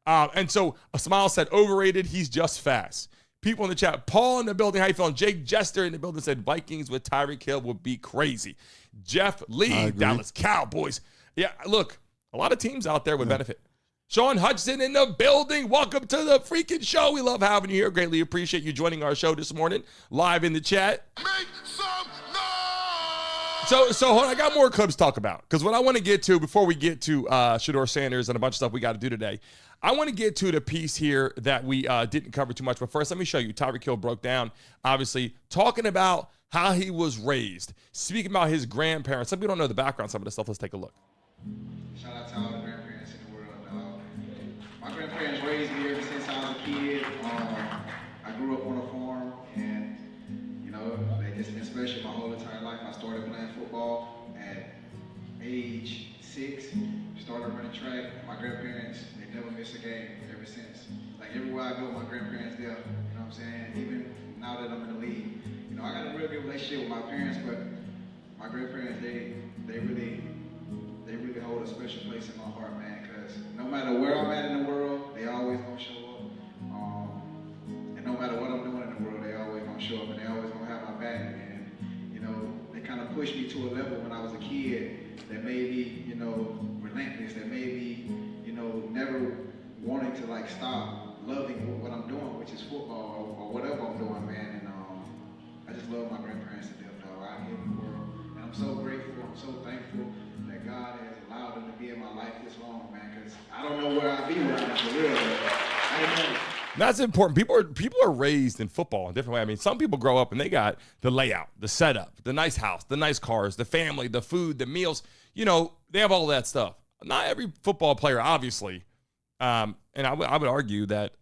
And so a Smile said, overrated, he's just fast. People in the chat, Paul in the building, how you feeling? Jake Jester in the building said, Vikings with Tyreek Hill would be crazy. Jeff Lee, Dallas Cowboys. Yeah, look, a lot of teams out there would benefit. Sean Hudson in the building. Welcome to the freaking show. We love having you here. Greatly appreciate you joining our show this morning, live in the chat. Make some So hold on, I got more clips to talk about, because what I want to get to before we get to Shadeur Sanders and a bunch of stuff we got to do today, I want to get to the piece here that we didn't cover too much. But first, let me show you. Tyreek Hill broke down, obviously, talking about how he was raised, speaking about his grandparents. Some people don't know the background, some of the stuff. Let's take a look. Shout out to all the grandparents in the world, dog. My grandparents raised me ever since I was a kid. I grew up on a farm, and, you know, they just been special my whole entire life. I started playing football at age 6, started running track. My grandparents, they never missed a game ever since. Like, everywhere I go, my grandparents there, you know what I'm saying? Even now that I'm in the league. You know, I got a real good relationship with my parents, but my grandparents, they really hold a special place in my heart, man, because no matter where I'm at in the world, they always gonna show up. And no matter what I'm doing in the world, they always gonna show up, and they always gonna have my back. And, you know, they kind of pushed me to a level when I was a kid that made me, you know, relentless, that made me, you know, never wanting to, like, stop loving what I'm doing, which is football or whatever I'm doing, man. And I just love my grandparents to death, dog, out here in the world. And I'm so grateful, I'm so thankful that God has allowed them to be in my life this long, man, because I don't know where I'd be without them, for real. That's important. People are raised in football in a different way. I mean, some people grow up and they got the layout, the setup, the nice house, the nice cars, the family, the food, the meals. You know, they have all that stuff. Not every football player, obviously. And I would argue that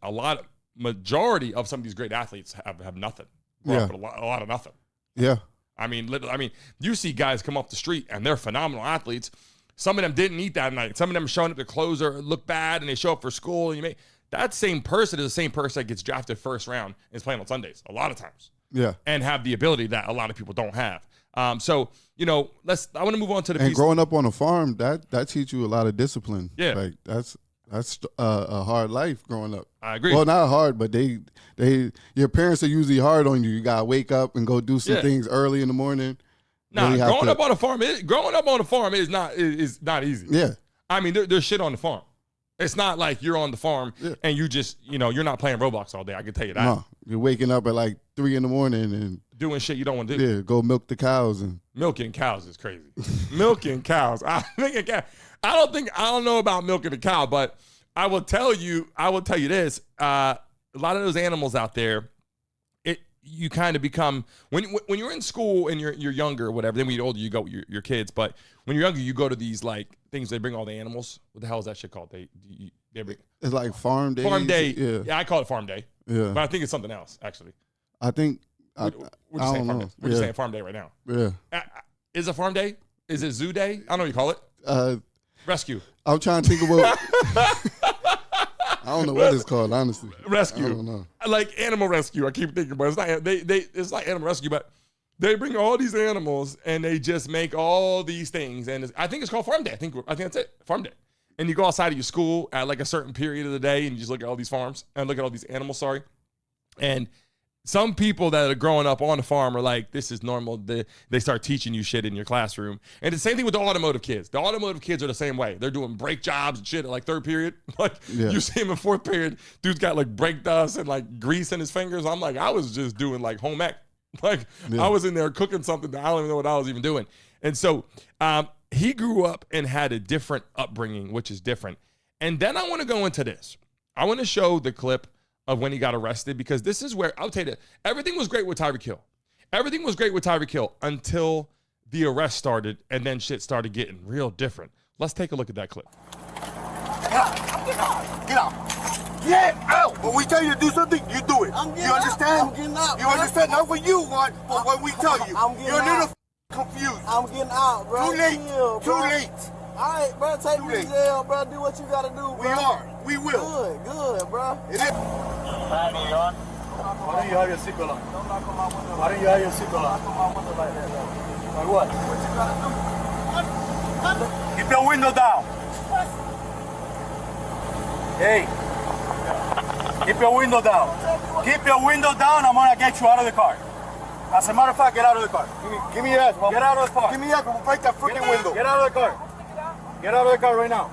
majority of some of these great athletes have nothing. Grow up with a lot of nothing. Yeah. I mean, you see guys come off the street and they're phenomenal athletes. Some of them didn't eat that night. Some of them are showing up, their clothes look bad, and they show up for school. And that same person is the same person that gets drafted first round and is playing on Sundays a lot of times. Yeah. And have the ability that a lot of people don't have. So, you know, I want to move on to the and piece. Growing up on a farm, that teaches you a lot of discipline. Yeah. Like that's a hard life growing up. I agree. Well, not hard, but your parents are usually hard on you. You gotta wake up and go do some things early in the morning. Growing up on a farm is not easy. Yeah. I mean, there's shit on the farm. It's not like you're on the farm and you just, you're not playing Roblox all day. I can tell you that. No, you're waking up at like 3 a.m. and doing shit you don't want to do. Yeah, go milk the cows and milking cows is crazy. Milking cows. I don't know about milking a cow, but I will tell you this. A lot of those animals out there, you kind of become when you're in school and you're younger or whatever. Then when you're older, you go with your kids. But when you're younger, you go to these like things they bring all the animals. What the hell is that shit called? They bring it's like farm day. Farm day. Yeah, I call it farm day. Yeah, but I think it's something else actually. I think we're just saying farm day. We're just saying farm day right now. Yeah, is it farm day? Is it zoo day? I don't know what you call it. Rescue. I'm trying to think of what. I don't know what it's called, honestly. Rescue. I don't know. Like animal rescue. I keep thinking, but it's not. It's like animal rescue, but they bring all these animals and they just make all these things, and I think it's called farm day. I think that's it, farm day. And you go outside of your school at like a certain period of the day, and you just look at all these farms and look at all these animals. Sorry, and some people that are growing up on the farm are like, this is normal. They start teaching you shit in your classroom. And it's the same thing with the automotive kids. The automotive kids are the same way. They're doing brake jobs and shit at like third period. Like you see him in fourth period, dude's got like brake dust and like grease in his fingers. I'm like, I was just doing like home ec. Like I was in there cooking something that I don't even know what I was even doing. And so he grew up and had a different upbringing, which is different. And then I want to go into this. I want to show the clip of when he got arrested, because this is where, I'll tell you, everything was great with Tyreek Hill. Everything was great with Tyreek Hill until the arrest started, and then shit started getting real different. Let's take a look at that clip. Get out. Get out. Get out. Get out. When we tell you to do something, you do it. You understand? I'm getting out. You understand? Not what you want, but what we tell you. You're a little confused. I'm getting out, bro. Too late. Chill, Too bro. late. All right, bro. Take me to jail, bro. Do what you gotta do, bro. We are. We will. Good, bro. It is. Why don't you have your seatbelt on? Don't knock on my window. Why don't you have your seatbelt on? Knock on my window like that, though. Like what? What you gotta do? Keep your window down. Hey. Keep your window down. Keep your window down. I'm gonna get you out of the car. As a matter of fact, get out of the car. Give me your ass. Get out of the car. Give me your ass. We'll break that freaking window. Get out of the car. Get out of the car right now.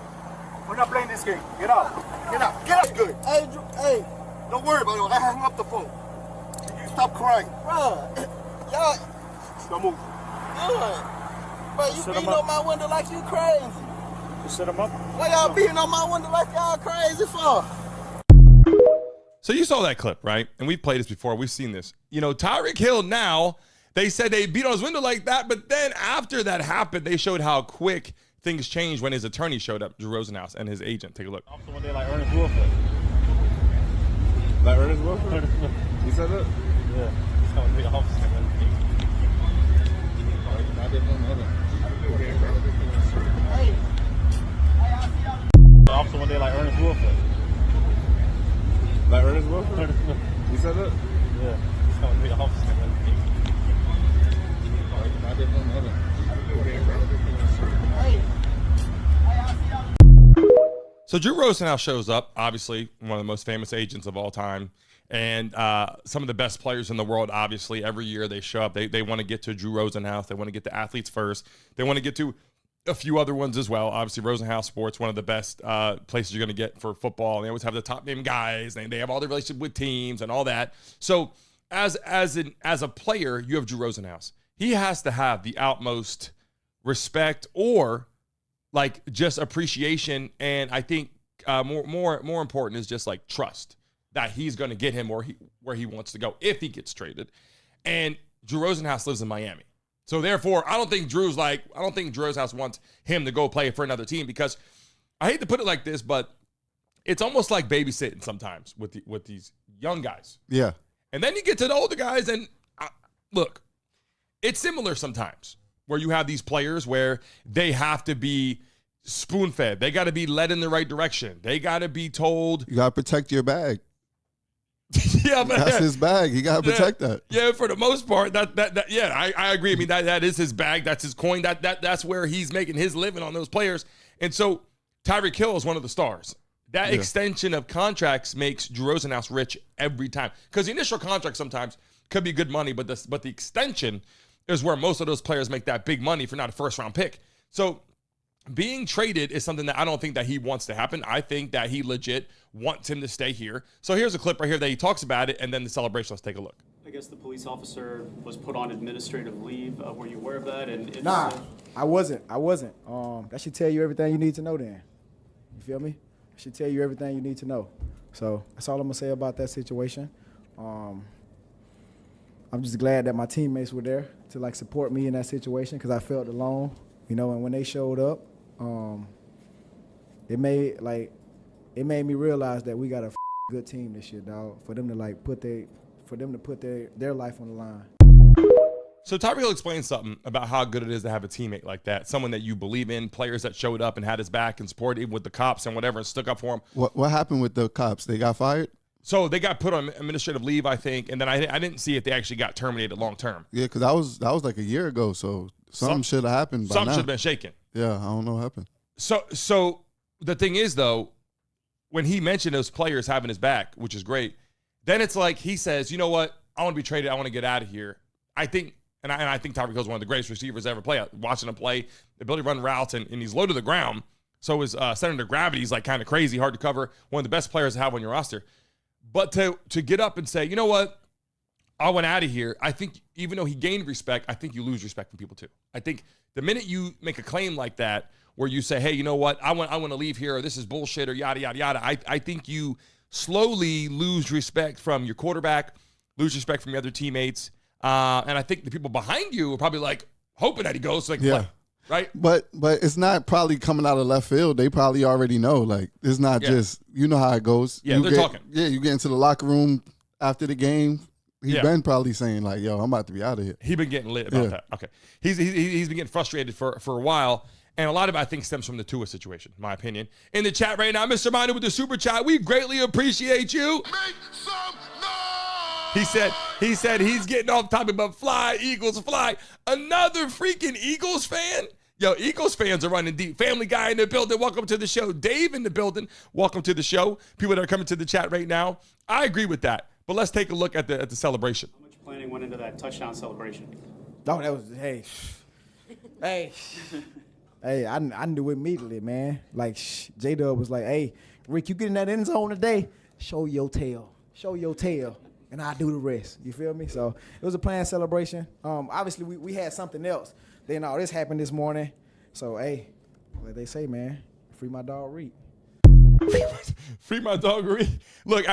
We're not playing this game. Get out. Get out. Get out. Good. Hey. Don't worry about it. I hung up the phone. You stop crying. Bro, y'all. Don't move. Good. Bro, you beating on my window like you crazy. You set him up? Why y'all beating on my window like y'all crazy for? So you saw that clip, right? And we've played this before. We've seen this. Tyreek Hill now, they said they beat on his window like that, but then after that happened, they showed how quick things changed when his attorney showed up, Drew Rosenhaus, and his agent. Take a look. Also one day like Ernest Wilson. Like Ernest Wilson? You said that? Yeah. He's coming to be the officer. I didn't know that. Also one day like Ernest Wilson. Like Ernest Wilson? You said that? Yeah. He's coming to be the officer. I didn't know that. So Drew Rosenhaus shows up, obviously one of the most famous agents of all time, and some of the best players in the world. Obviously, every year they show up. They want to get to Drew Rosenhaus. They want to get to athletes first. They want to get to a few other ones as well. Obviously, Rosenhaus Sports, one of the best places you're going to get for football. And they always have the top name guys. And they have all the relationship with teams and all that. So as a player, you have Drew Rosenhaus. He has to have the utmost respect or like just appreciation, and I think more important is just like trust that he's going to get him where he wants to go if he gets traded. And Drew Rosenhaus lives in Miami, so therefore I don't think Drew Rosenhaus wants him to go play for another team, because I hate to put it like this, but it's almost like babysitting sometimes with these young guys. Yeah, and then you get to the older guys, and look, it's similar sometimes, where you have these players where they have to be spoon-fed. They got to be led in the right direction. They got to be told. You got to protect your bag. Yeah, but that's his bag. You got to protect that. Yeah, for the most part, I agree. I mean, that is his bag. That's his coin. That's where he's making his living on those players. And so Tyreek Hill is one of the stars. That extension of contracts makes Drew Rosenhaus rich every time, because the initial contract sometimes could be good money, but the extension is where most of those players make that big money for not a first-round pick. So being traded is something that I don't think that he wants to happen. I think that he legit wants him to stay here. So here's a clip right here that he talks about it, and then the celebration. Let's take a look. I guess the police officer was put on administrative leave. Were you aware of that? And Nah, I wasn't. That should tell you everything you need to know then. You feel me? It should tell you everything you need to know. So that's all I'm going to say about that situation. I'm just glad that my teammates were there to, like, support me in that situation because I felt alone, you know, and when they showed up, it made me realize that we got a good team this year, dog, for them to, like, put their life on the line. So Tyreek Hill explained something about how good it is to have a teammate like that, someone that you believe in, players that showed up and had his back and supported him with the cops and whatever and stuck up for him. What happened with the cops? They got fired? So they got put on administrative leave, I think, and then I didn't see if they actually got terminated long term. Yeah, because that was like a year ago, so something should have happened by now. Something should have been shaken. Yeah, I don't know what happened. So the thing is, though, when he mentioned those players having his back, which is great, then it's like he says, you know what, I want to be traded, I want to get out of here. I think Tyreek Hill is one of the greatest receivers ever play. Watching him play, the ability to run routes, and he's low to the ground. So his center of gravity is like kind of crazy, hard to cover. One of the best players to have on your roster. But to get up and say, you know what, I went out of here, I think even though he gained respect, I think you lose respect from people too. I think the minute you make a claim like that, where you say, hey, you know what, I want to leave here, or this is bullshit, or yada, yada, yada, I think you slowly lose respect from your quarterback, lose respect from your other teammates. And I think the people behind you are probably like hoping that he goes. Like, yeah. Right? But it's not probably coming out of left field. They probably already know. Like, it's not just, you know how it goes. Yeah, they're talking. Yeah, you get into the locker room after the game. He's Yeah. been probably saying, like, yo, I'm about to be out of here. He's been getting lit about that. Okay. He's been getting frustrated for a while. And a lot of it, I think, stems from the Tua situation, in my opinion. In the chat right now, Mr. Minor with the super chat, we greatly appreciate you. Make some He said he's getting off topic, but fly, Eagles, fly. Another freaking Eagles fan? Yo, Eagles fans are running deep. Family Guy in the building, welcome to the show. Dave in the building, welcome to the show. People that are coming to the chat right now, I agree with that. But let's take a look at the celebration. How much planning went into that touchdown celebration? Oh, that was, hey, I knew immediately, man. Like, J-Dub was like, hey, Rick, you get in that end zone today, show your tail. And I do the rest. You feel me? So it was a planned celebration. Obviously, we had something else. Then all this happened this morning. So, hey, like they say, man, free my dog Reed. Free my dog Reed. Look,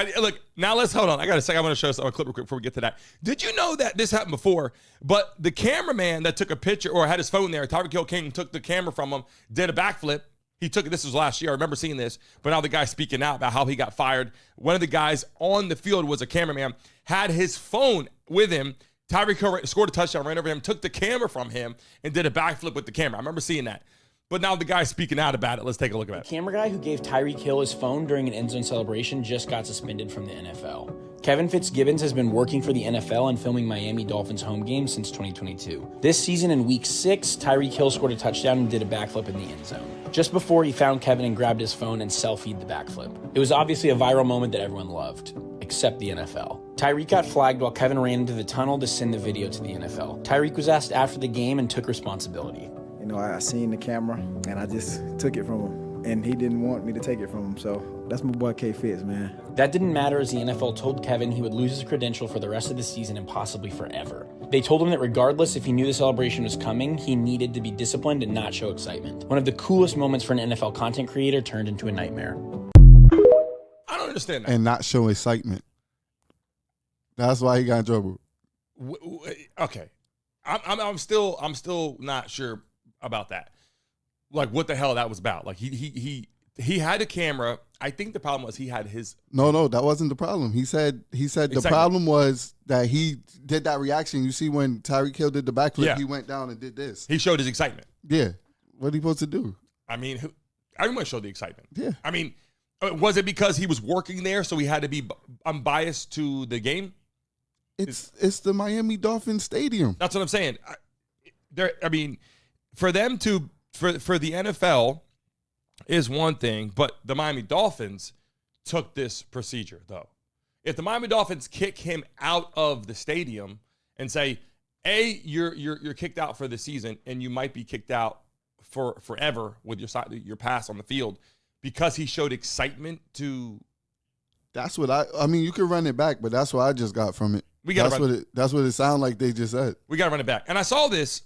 now let's hold on. I got a second. I want to show us a clip real quick before we get to that. Did you know that this happened before? But the cameraman that took a picture or had his phone there, Tyreek Hill came and took the camera from him, did a backflip. He took it. This was last year. I remember seeing this. But now the guy's speaking out about how he got fired. One of the guys on the field was a cameraman, had his phone with him. Tyreek Hill scored a touchdown, ran over him, took the camera from him, and did a backflip with the camera. I remember seeing that. But now the guy's speaking out about it. Let's take a look at it. The camera guy who gave Tyreek Hill his phone during an end zone celebration just got suspended from the NFL. Kevin Fitzgibbons has been working for the NFL and filming Miami Dolphins home games since 2022. This season in Week 6, Tyreek Hill scored a touchdown and did a backflip in the end zone. Just before he found Kevin and grabbed his phone and selfied the backflip. It was obviously a viral moment that everyone loved, except the NFL. Tyreek got flagged while Kevin ran into the tunnel to send the video to the NFL. Tyreek was asked after the game and took responsibility. You know, I seen the camera, and I just took it from him. And he didn't want me to take it from him, so that's my boy K. Fitz, man. That didn't matter as the NFL told Kevin he would lose his credential for the rest of the season and possibly forever. They told him that regardless if he knew the celebration was coming, he needed to be disciplined and not show excitement. One of the coolest moments for an NFL content creator turned into a nightmare. I don't understand that. And not show excitement. That's why he got in trouble. Okay. I'm still not sure about that. Like what the hell that was about. Like he had a camera. I think the problem was he had his. No, that wasn't the problem. He said the problem was that he did that reaction. You see when Tyreek Hill did the backflip, he went down and did this. He showed his excitement. Yeah. What are you supposed to do? I mean, everyone showed the excitement. Yeah. I mean, was it because he was working there, so he had to be unbiased to the game? It's the Miami Dolphins stadium. That's what I'm saying. I mean, for them to for the NFL is one thing, but the Miami Dolphins took this procedure though. If the Miami Dolphins kick him out of the stadium and say, "A, you're kicked out for the season, and you might be kicked out for forever with your pass on the field because he showed excitement to. That's what I mean, you can run it back, but that's what I just got from it. That's what it sounded like they just said. We got to run it back. And I saw this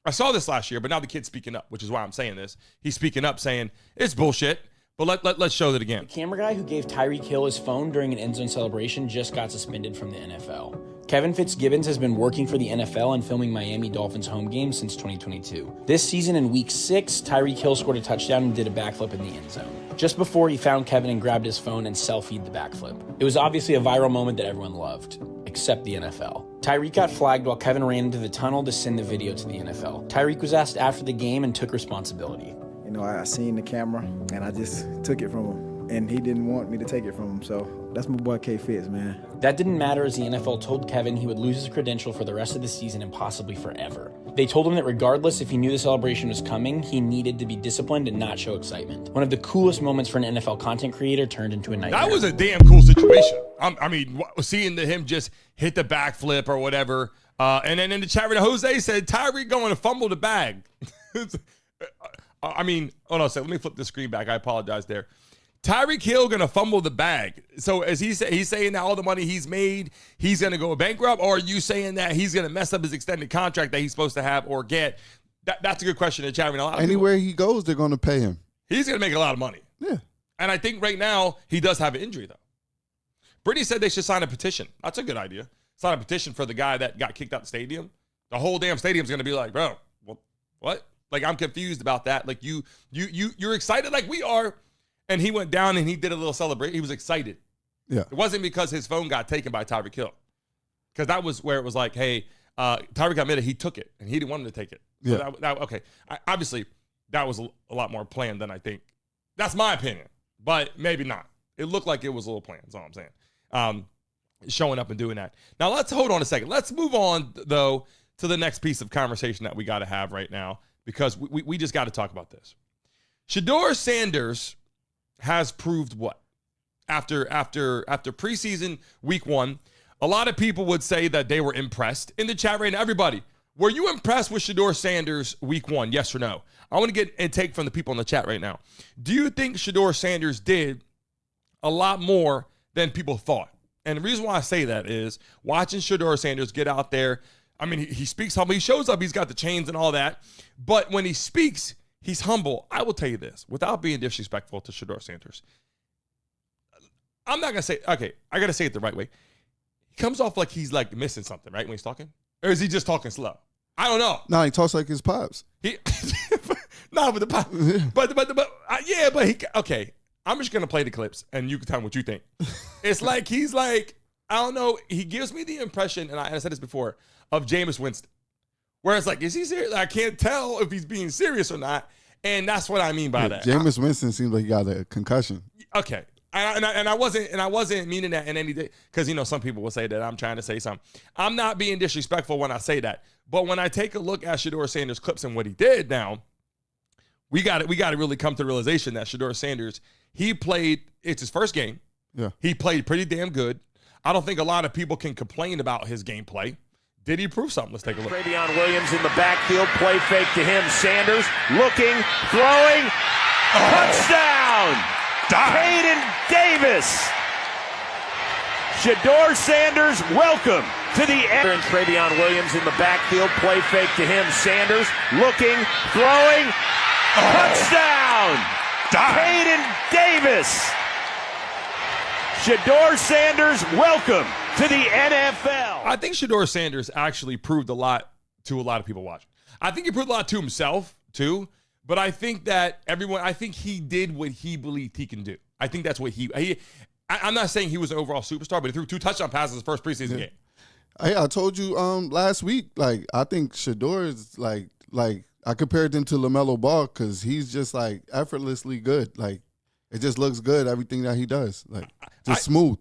last year, but now the kid's speaking up, which is why I'm saying this. He's speaking up saying it's bullshit. But let's show that again. The camera guy who gave Tyreek Hill his phone during an end zone celebration just got suspended from the NFL. Kevin Fitzgibbons has been working for the NFL and filming Miami Dolphins home games since 2022. This season in Week 6, Tyreek Hill scored a touchdown and did a backflip in the end zone. Just before he found Kevin and grabbed his phone and selfied the backflip. It was obviously a viral moment that everyone loved, except the NFL. Tyreek got flagged while Kevin ran into the tunnel to send the video to the NFL. Tyreek was asked after the game and took responsibility. You know, I seen the camera, and I just took it from him, and he didn't want me to take it from him, so that's my boy K Fitz, man. That didn't matter as the NFL told Kevin he would lose his credential for the rest of the season and possibly forever. They told him that regardless if he knew the celebration was coming, he needed to be disciplined and not show excitement. One of the coolest moments for an NFL content creator turned into a nightmare. That was a damn cool situation. I mean, seeing him just hit the backflip or whatever, and then in the chat room, Jose said, Tyreek going to fumble the bag. I mean, hold on a second. Let me flip the screen back. I apologize there. Tyreek Hill going to fumble the bag. So as he's saying that all the money he's made, he's going to go bankrupt, or are you saying that he's going to mess up his extended contract that he's supposed to have or get? That's a good question in the chat room. Anywhere he goes, they're going to pay him. He's going to make a lot of money. Yeah. And I think right now he does have an injury, though. Brittany said they should sign a petition. That's a good idea. Sign a petition for the guy that got kicked out the stadium. The whole damn stadium's going to be like, bro, what? Like, I'm confused about that. Like, you're excited like we are. And he went down and he did a little celebration. He was excited. Yeah. It wasn't because his phone got taken by Tyreek Hill. Because that was where it was like, hey, Tyreek admitted he took it and he didn't want him to take it. So Yeah. Okay. Obviously, that was a lot more planned than I think. That's my opinion. But maybe not. It looked like it was a little planned. That's all I'm saying. Showing up and doing that. Now, let's hold on a second. Let's move on, though, to the next piece of conversation that we got to have right now. Because we just got to talk about this. Shadeur Sanders has proved what? After preseason week 1, a lot of people would say that they were impressed. In the chat right now, everybody, were you impressed with Shadeur Sanders week 1, yes or no? I want to get a take from the people in the chat right now. Do you think Shadeur Sanders did a lot more than people thought? And the reason why I say that is watching Shadeur Sanders get out there, I mean, he speaks humble. He shows up. He's got the chains and all that. But when he speaks, he's humble. I will tell you this, without being disrespectful to Shadeur Sanders. I'm not going to say, okay, I got to say it the right way. He comes off like he's like missing something, right, when he's talking? Or is he just talking slow? I don't know. No, he talks like his pops. No, but the pop. Okay. I'm just going to play the clips and you can tell me what you think. It's like he's like, I don't know. He gives me the impression, and I said this before, of Jameis Winston. Where it's like, is he serious? I can't tell if he's being serious or not. And that's what I mean by that. Jameis Winston seems like he got a concussion. Okay. And I wasn't meaning that in any day, because, you know, some people will say that I'm trying to say something. I'm not being disrespectful when I say that. But when I take a look at Shadeur Sanders' clips and what he did now, we got to really come to the realization that Shadeur Sanders, it's his first game. Yeah. He played pretty damn good. I don't think a lot of people can complain about his gameplay. Did he prove something? Let's take a look. Travion Williams in the backfield, play fake to him. Sanders looking, throwing, touchdown! Caden Davis. Shadeur Sanders, welcome to the end. And Travion Williams in the backfield, play fake to him. Sanders looking, throwing, touchdown! Caden Davis. Shadeur Sanders, welcome to the NFL. I think Shadeur Sanders actually proved a lot to a lot of people watching. I think he proved a lot to himself, too. But I think that I think he did what he believed he can do. I think that's what I'm not saying he was an overall superstar, but he threw 2 touchdown passes his first preseason game. I told you last week, like, I think Shadeur is like I compared him to LaMelo Ball because he's just like effortlessly good. Like, it just looks good, everything that he does. Like, just smooth.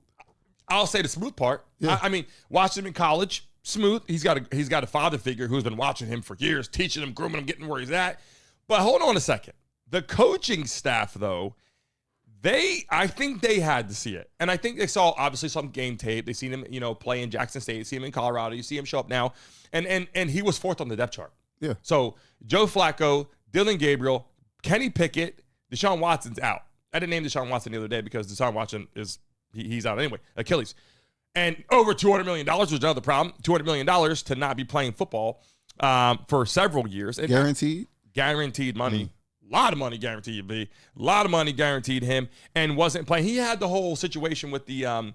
I'll say the smooth part. Yeah. I mean, watching him in college, smooth. He's got a father figure who's been watching him for years, teaching him, grooming him, getting where he's at. But hold on a second. The coaching staff, though, I think they had to see it. And I think they saw, obviously, some game tape. They seen him, play in Jackson State. You see him in Colorado. You see him show up now. And he was 4th on the depth chart. Yeah. So Joe Flacco Dillon Gabriel, Kenny Pickett, Deshaun Watson's out. I didn't name Deshaun Watson the other day because Deshaun Watson he's out anyway, Achilles. And over $200 million was another problem. $200 million to not be playing football for several years. And Guaranteed? Guaranteed money. A lot of money guaranteed, B. A lot of money guaranteed him and wasn't playing. He had the whole situation with the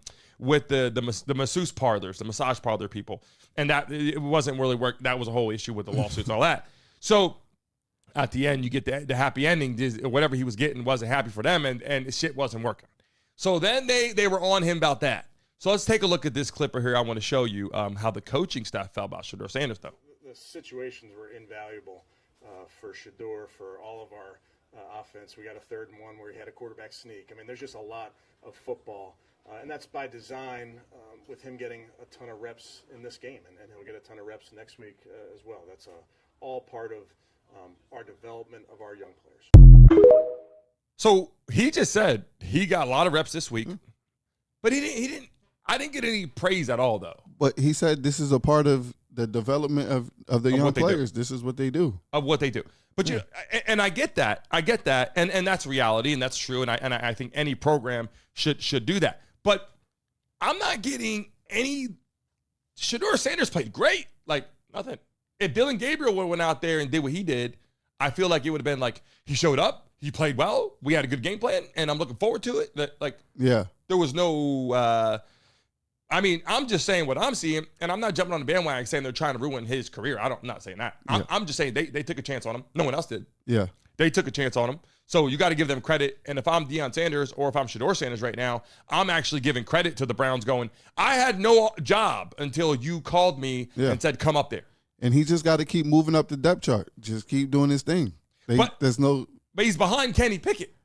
masseuse parlors, the massage parlor people. And that it wasn't really work. That was a whole issue with the lawsuits and all that. So at the end, you get the happy ending. Whatever he was getting wasn't happy for them, and shit wasn't working. So then they were on him about that. So let's take a look at this clipper here. I want to show you how the coaching staff felt about Shadeur Sanders, though. The situations were invaluable for Shadeur, for all of our offense. We got a 3rd and 1 where he had a quarterback sneak. I mean, there's just a lot of football, and that's by design with him getting a ton of reps in this game, and he'll get a ton of reps next week as well. That's all part of our development of our young players. So he just said he got a lot of reps this week, but he didn't. I didn't get any praise at all, though. But he said this is a part of the development of the young players. This is what they do. Of what they do. But you know, and I get that. And that's reality, and that's true. And I think any program should do that. But I'm not getting any. Shadeur Sanders played great. Like nothing. If Dillon Gabriel would have went out there and did what he did, I feel like it would have been like he showed up, he played well, we had a good game plan, and I'm looking forward to it. There was no. I'm just saying what I'm seeing, and I'm not jumping on the bandwagon saying they're trying to ruin his career. I'm not saying that. I'm just saying they took a chance on him. No one else did. Yeah. They took a chance on him. So you got to give them credit. And if I'm Deion Sanders or if I'm Shadeur Sanders right now, I'm actually giving credit to the Browns going, I had no job until you called me and said, come up there. And he just got to keep moving up the depth chart. Just keep doing his thing. But he's behind Kenny Pickett.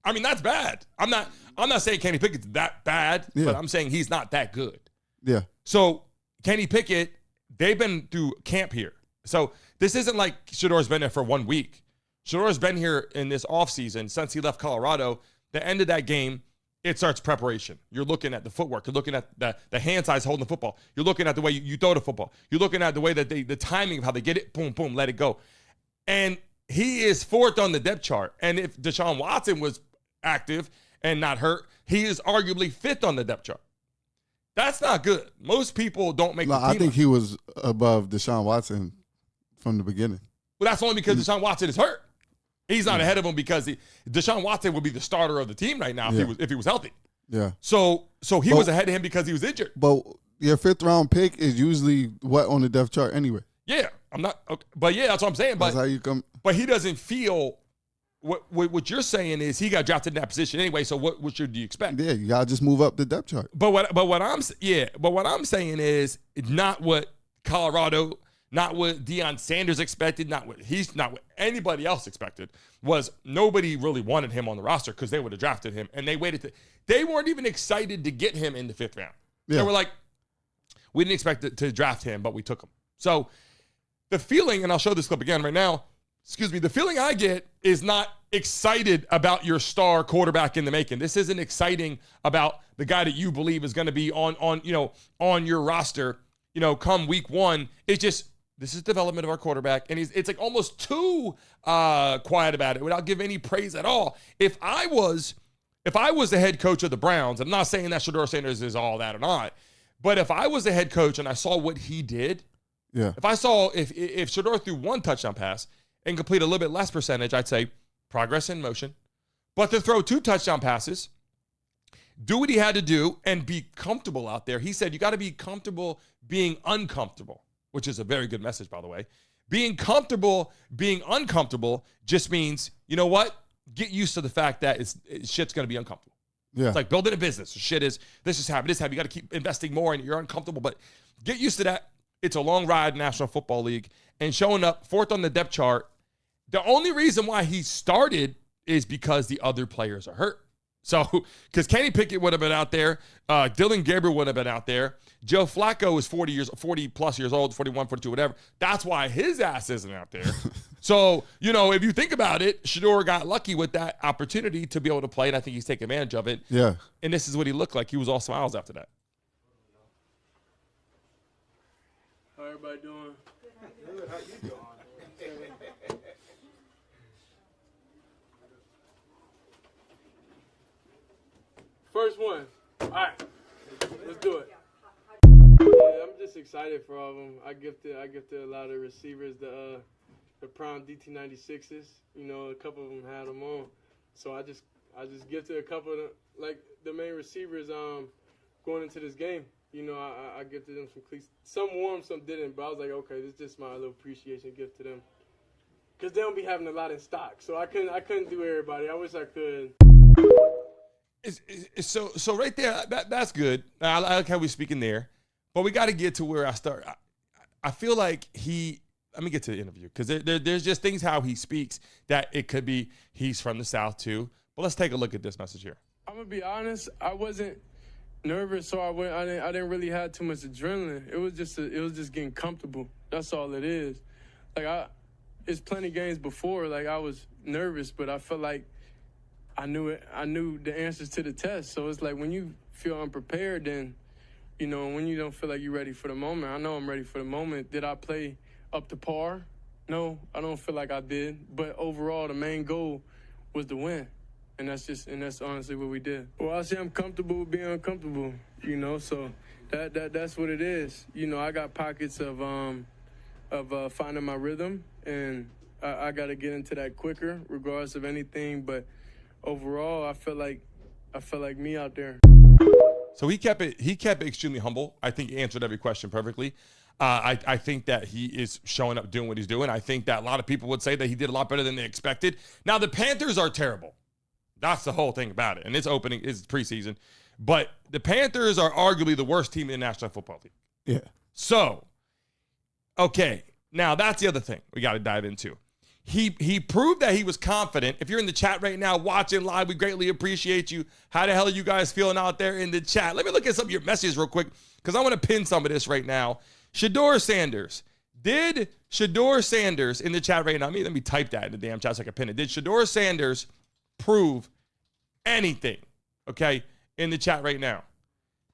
I mean, that's bad. I'm not saying Kenny Pickett's that bad, but I'm saying he's not that good. Yeah. So Kenny Pickett, they've been through camp here. So this isn't like Shadeur's been there for 1 week. Shadeur's been here in this offseason since he left Colorado. The end of that game, it starts preparation. You're looking at the footwork. You're looking at the hand size holding the football. You're looking at the way you throw the football. You're looking at the way that the timing of how they get it, boom, boom, let it go. And he is 4th on the depth chart. And if Deshaun Watson was active and not hurt, he is arguably 5th on the depth chart. That's not good. Most people don't make the team. I think he was above Deshaun Watson from the beginning. Well, that's only because Deshaun Watson is hurt. He's not ahead of him because Deshaun Watson would be the starter of the team right now if he was healthy. Yeah. So he was ahead of him because he was injured. But your 5th round pick is usually what on the depth chart anyway. Yeah, I'm not. Okay. But yeah, that's what I'm saying. But that's how you come. But he doesn't feel. What you're saying is he got drafted in that position anyway. So what should you expect? Yeah, you gotta just move up the depth chart. But what I'm saying is not what Colorado, not what Deion Sanders expected, not what anybody else expected. Was nobody really wanted him on the roster because they would have drafted him, and they waited. They weren't even excited to get him in the 5th round. Yeah. They were like, we didn't expect to draft him, but we took him. So the feeling, and I'll show this clip again right now. Excuse me, the feeling I get is not excited about your star quarterback in the making. This isn't exciting about the guy that you believe is going to be on your roster, come week 1. It's just, this is development of our quarterback, and it's like almost too quiet about it without giving any praise at all. If I was the head coach of the Browns, I'm not saying that Shadeur Sanders is all that or not, but if I was the head coach and I saw what he did, if I saw if Shadeur threw 1 touchdown pass and complete a little bit less percentage, I'd say progress in motion. But to throw 2 touchdown passes, do what he had to do, and be comfortable out there. He said you got to be comfortable being uncomfortable, which is a very good message, by the way. Being comfortable being uncomfortable just means, you know what? Get used to the fact that shit's going to be uncomfortable. Yeah. It's like building a business. This is happening. You got to keep investing more, and you're uncomfortable, but get used to that. It's a long ride, National Football League, and showing up 4th on the depth chart. The only reason why he started is because the other players are hurt. So, because Kenny Pickett would have been out there, Dillon Gabriel would have been out there. Joe Flacco is 40 plus years old, 41, 42, whatever. That's why his ass isn't out there. So, if you think about it, Shadeur got lucky with that opportunity to be able to play, and I think he's taking advantage of it. Yeah. And this is what he looked like. He was all smiles after that. How everybody doing? Good. How you doing? First one. All right. Let's do it. Yeah, I'm just excited for all of them. I gifted a lot of receivers the prime DT96s. You know, a couple of them had them on. So I just gifted a couple of them, like the main receivers going into this game. You know, I gifted them some cleats. Some wore, some didn't, but I was like, okay, this is just my little appreciation gift to them. Because they don't be having a lot in stock. So I couldn't do everybody. I wish I could. So right there, that's good. I like how we're speaking there. But we got to get to where I start. I feel like let me get to the interview, because there's just things how he speaks that it could be he's from the South too. But let's take a look at this message here. I'm going to be honest. I wasn't nervous, so I didn't really have too much adrenaline. It was just getting comfortable. That's all it is. Like, it's plenty games before, like, I was nervous, but I felt like I knew the answers to the test. So it's like when you feel unprepared, then, you know, when you don't feel like you're ready for the moment. I know I'm ready for the moment. Did I play up to par? No, I don't feel like I did. But overall, the main goal was to win. And that's honestly what we did. Well, I say I'm comfortable with being uncomfortable, you know, so that's what it is. You know, I got pockets of finding my rhythm, and I got to get into that quicker, regardless of anything. But overall, I felt like me out there. So he kept it extremely humble. I think he answered every question perfectly. I think that he is showing up doing what he's doing. I think that a lot of people would say that he did a lot better than they expected. Now, the Panthers are terrible. That's the whole thing about it. And it's preseason. But the Panthers are arguably the worst team in the National Football League. Yeah. So, okay. Now, that's the other thing we got to dive into. He proved that he was confident. If you're in the chat right now watching live, we greatly appreciate you. How the hell are you guys feeling out there in the chat? Let me look at some of your messages real quick, because I want to pin some of this right now. Shadeur Sanders. Did Shadeur Sanders in the chat right now? Let me type that in the damn chat so I can pin it. Did Shadeur Sanders prove anything, okay, in the chat right now?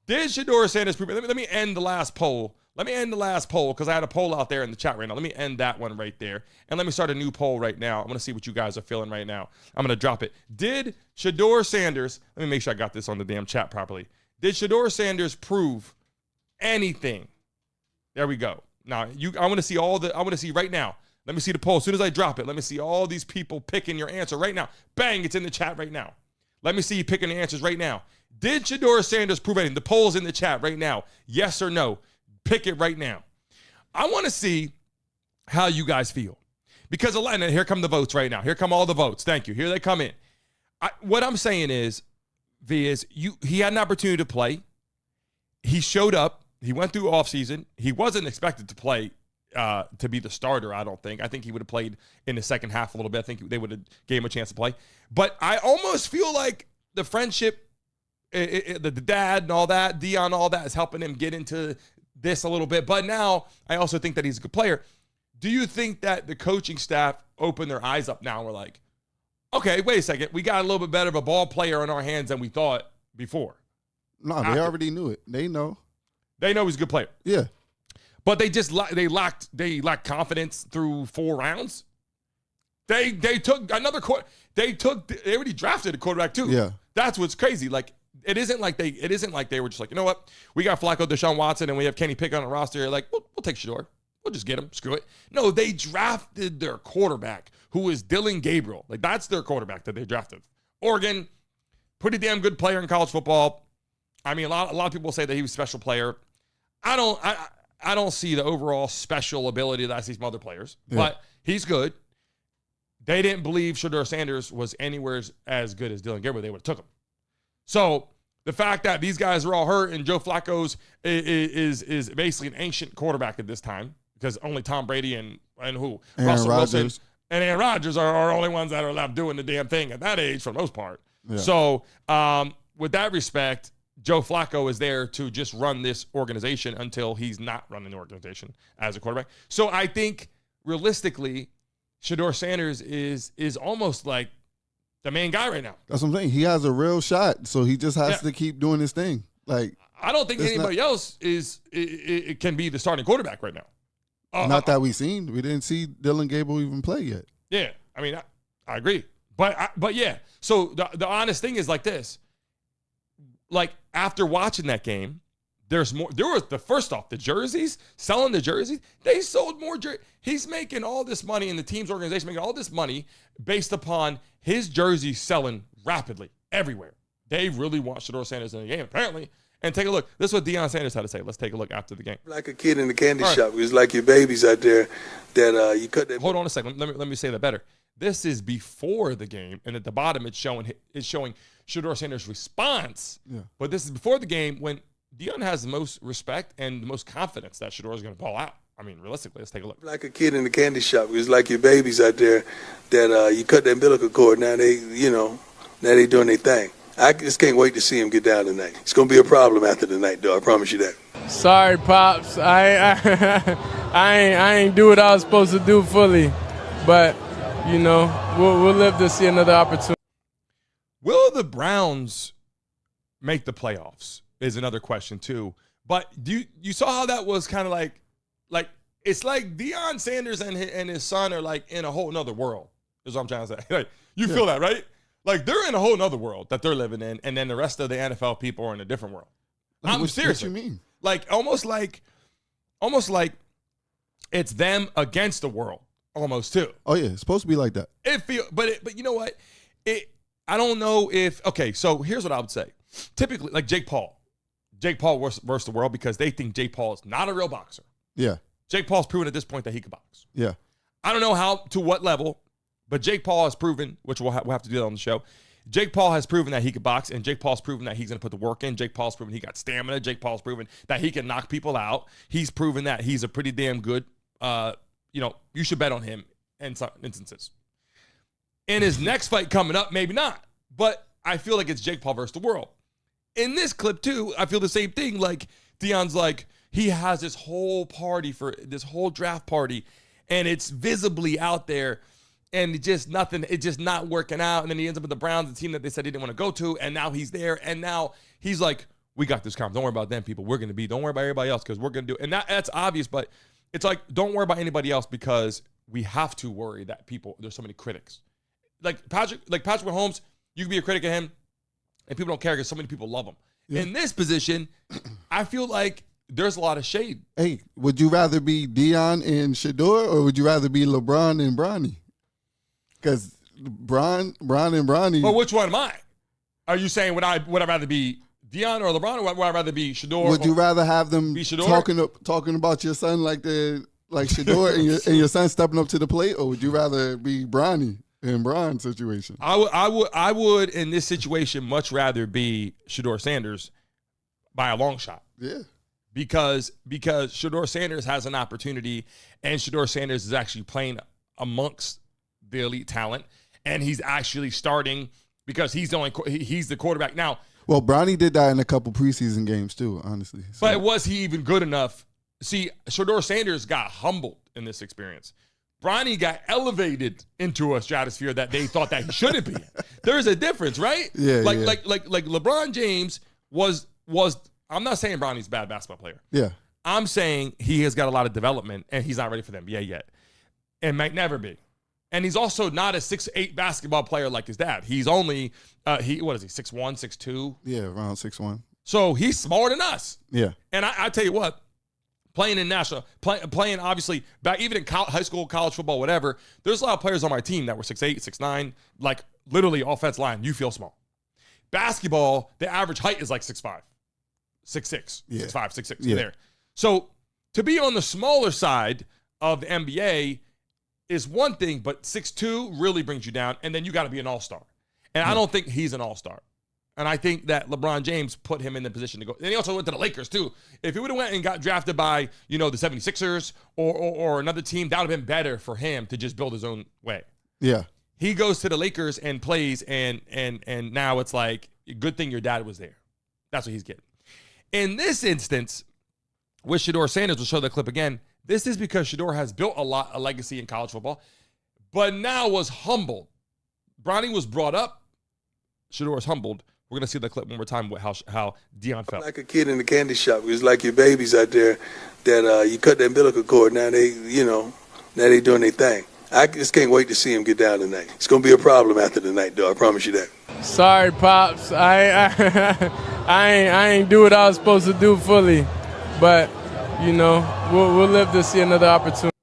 Did Shadeur Sanders prove it? Let me end the last poll. Let me end the last poll, because I had a poll out there in the chat right now. Let me end that one right there. And let me start a new poll right now. I want to see what you guys are feeling right now. I'm going to drop it. Did Shadeur Sanders, let me make sure I got this on the damn chat properly. Did Shadeur Sanders prove anything? There we go. Now, I want to see right now. Let me see the poll. As soon as I drop it, let me see all these people picking your answer right now. Bang, it's in the chat right now. Let me see you picking the answers right now. Did Shadeur Sanders prove anything? The poll's in the chat right now. Yes or no? Pick it right now. I want to see how you guys feel. Because and here come the votes right now. Here come all the votes. Thank you. Here they come in. What I'm saying is, he had an opportunity to play. He showed up. He went through offseason. He wasn't expected to play to be the starter, I don't think. I think he would have played in the second half a little bit. I think they would have gave him a chance to play. But I almost feel like the friendship, the dad and all that, Deion, all that is helping him get into this a little bit. But now I also think that he's a good player. Do you think that the coaching staff opened their eyes up now and were like, okay, wait a second, we got a little bit better of a ball player on our hands than we thought before? No, they already knew it. They know. They know he's a good player. Yeah. But they lacked confidence through 4 rounds. They took another they already drafted a quarterback too. Yeah. That's what's crazy. Like, it isn't like they were just like, you know what? We got Flacco, Deshaun Watson, and we have Kenny Pickett on the roster. Like, we'll take Shadeur. We'll just get him. Screw it. No, they drafted their quarterback, who is Dylan Gabriel. Like, that's their quarterback that they drafted. Oregon, pretty damn good player in college football. I mean, a lot of people say that he was a special player. I don't see the overall special ability that I see from other players, but he's good. They didn't believe Shadeur Sanders was anywhere as good as Dylan Gabriel. They would have took him. So the fact that these guys are all hurt and Joe Flacco's is basically an ancient quarterback at this time, because only Tom Brady and who? Russell Wilson and Aaron Rodgers are only ones that are allowed doing the damn thing at that age for the most part. Yeah. So with that respect, Joe Flacco is there to just run this organization until he's not running the organization as a quarterback. So I think realistically, Shadeur Sanders is almost like the main guy right now. That's what I'm saying. He has a real shot, so he just has to keep doing his thing. Like, I don't think anybody else it can be the starting quarterback right now. Not that we've seen. We didn't see Dylan Gabriel even play yet. Yeah, I mean, I agree. But yeah. So the honest thing is like this. like after watching that game, there's more. There was first off, the jerseys, selling the jerseys. They sold more jerseys. He's making all this money, and the team's organization making all this money based upon his jerseys selling rapidly everywhere. They really want Shadeur Sanders in the game, apparently. And take a look. This is what Deion Sanders had to say. Let's take a look after the game. Like a kid in the candy shop. It was like your babies out there that you cut that. Hold on a second. Let me say that better. This is before the game, and at the bottom it's showing Shadeur Sanders' response. Yeah. But this is before the game when Deion has the most respect and the most confidence that Shadeur is going to ball out. I mean, realistically, let's take a look. Like a kid in the candy shop. It was like your babies out there that you cut the umbilical cord. Now they doing their thing. I just can't wait to see him get down tonight. It's going to be a problem after tonight, though. I promise you that. Sorry, Pops. I ain't do what I was supposed to do fully. But, we'll live to see another opportunity. Will the Browns make the playoffs is another question, too. But you saw how that was kind of like it's like Deion Sanders and his son are like in a whole nother world, is what I'm trying to say. Like, you feel that, right? Like, they're in a whole nother world that they're living in, and then the rest of the NFL people are in a different world. I'm serious. What you mean? Like, almost like it's them against the world, almost, too. Oh, yeah. It's supposed to be like that. But you know what? I don't know if – okay, so here's what I would say. Typically, like Jake Paul versus the world because they think Jake Paul is not a real boxer. Yeah. Jake Paul's proven at this point that he can box. Yeah. I don't know to what level, but Jake Paul has proven, which we'll have to do that on the show. Jake Paul has proven that he can box, and Jake Paul's proven that he's going to put the work in. Jake Paul's proven he got stamina. Jake Paul's proven that he can knock people out. He's proven that he's a pretty damn good, you should bet on him in some instances. In his next fight coming up, maybe not, but I feel like it's Jake Paul versus the world. In this clip, too, I feel the same thing. Like, Deion's like, he has this whole party for this whole draft party, and it's visibly out there. And it's just not working out. And then he ends up with the Browns, the team that they said he didn't want to go to. And now he's there. And now he's like, we got this conference. Don't worry about them people. Don't worry about everybody else because we're going to do it. And that's obvious. But it's like, don't worry about anybody else because we have to worry that there's so many critics. Like Patrick Mahomes, you can be a critic of him and people don't care because so many people love him. Yeah. In this position, I feel like there's a lot of shade. Hey, would you rather be Deion and Shadeur or would you rather be LeBron and Bronny? Because Bron and Bronny. Well, which one am I? Are you saying would I rather be Deion or LeBron, or would I rather be Shadeur? Would you rather have them talking about your son like Shadeur and your son stepping up to the plate, or would you rather be Bronny in Bron's situation? I would in this situation much rather be Shadeur Sanders by a long shot. Yeah. Because Shadeur Sanders has an opportunity, and Shadeur Sanders is actually playing amongst the elite talent, and he's actually starting because he's the quarterback now. Well, Bronny did that in a couple preseason games too, honestly. So. But was he even good enough? See, Shadeur Sanders got humbled in this experience. Bronny got elevated into a stratosphere that they thought that he shouldn't be in. There's a difference, right? Yeah. Like LeBron James was. I'm not saying Bronny's a bad basketball player. Yeah. I'm saying he has got a lot of development, and he's not ready for the NBA yet, and might never be. And he's also not a 6'8" basketball player like his dad. He's only, 6'1", 6'2"? Yeah, around 6'1". So he's smaller than us. Yeah. And I tell you what, playing in national, playing obviously, back even in high school, college football, whatever, there's a lot of players on my team that were 6'8", 6'9", like literally offense line, you feel small. Basketball, the average height is like 6'5", 6'6", 6'5", 6'6", Yeah. there. So to be on the smaller side of the NBA is one thing, but 6'2" really brings you down, and then you got to be an all-star. And I don't think he's an all-star. And I think that LeBron James put him in the position to go. And he also went to the Lakers, too. If he would have went and got drafted by, the 76ers or another team, that would have been better for him to just build his own way. Yeah. He goes to the Lakers and plays, and now it's like, good thing your dad was there. That's what he's getting. In this instance, with Shadeur Sanders, we'll show the clip again. This is because Shadeur has built a legacy in college football, but now was humbled. Bronny was brought up. Shadeur was humbled. We're going to see the clip one more time with how Deion felt. Like a kid in the candy shop. It was like your babies out there that you cut the umbilical cord. Now they doing their thing. I just can't wait to see him get down tonight. It's going to be a problem after tonight, though. I promise you that. Sorry, Pops. I ain't do what I was supposed to do fully, but you know, we'll live to see another opportunity.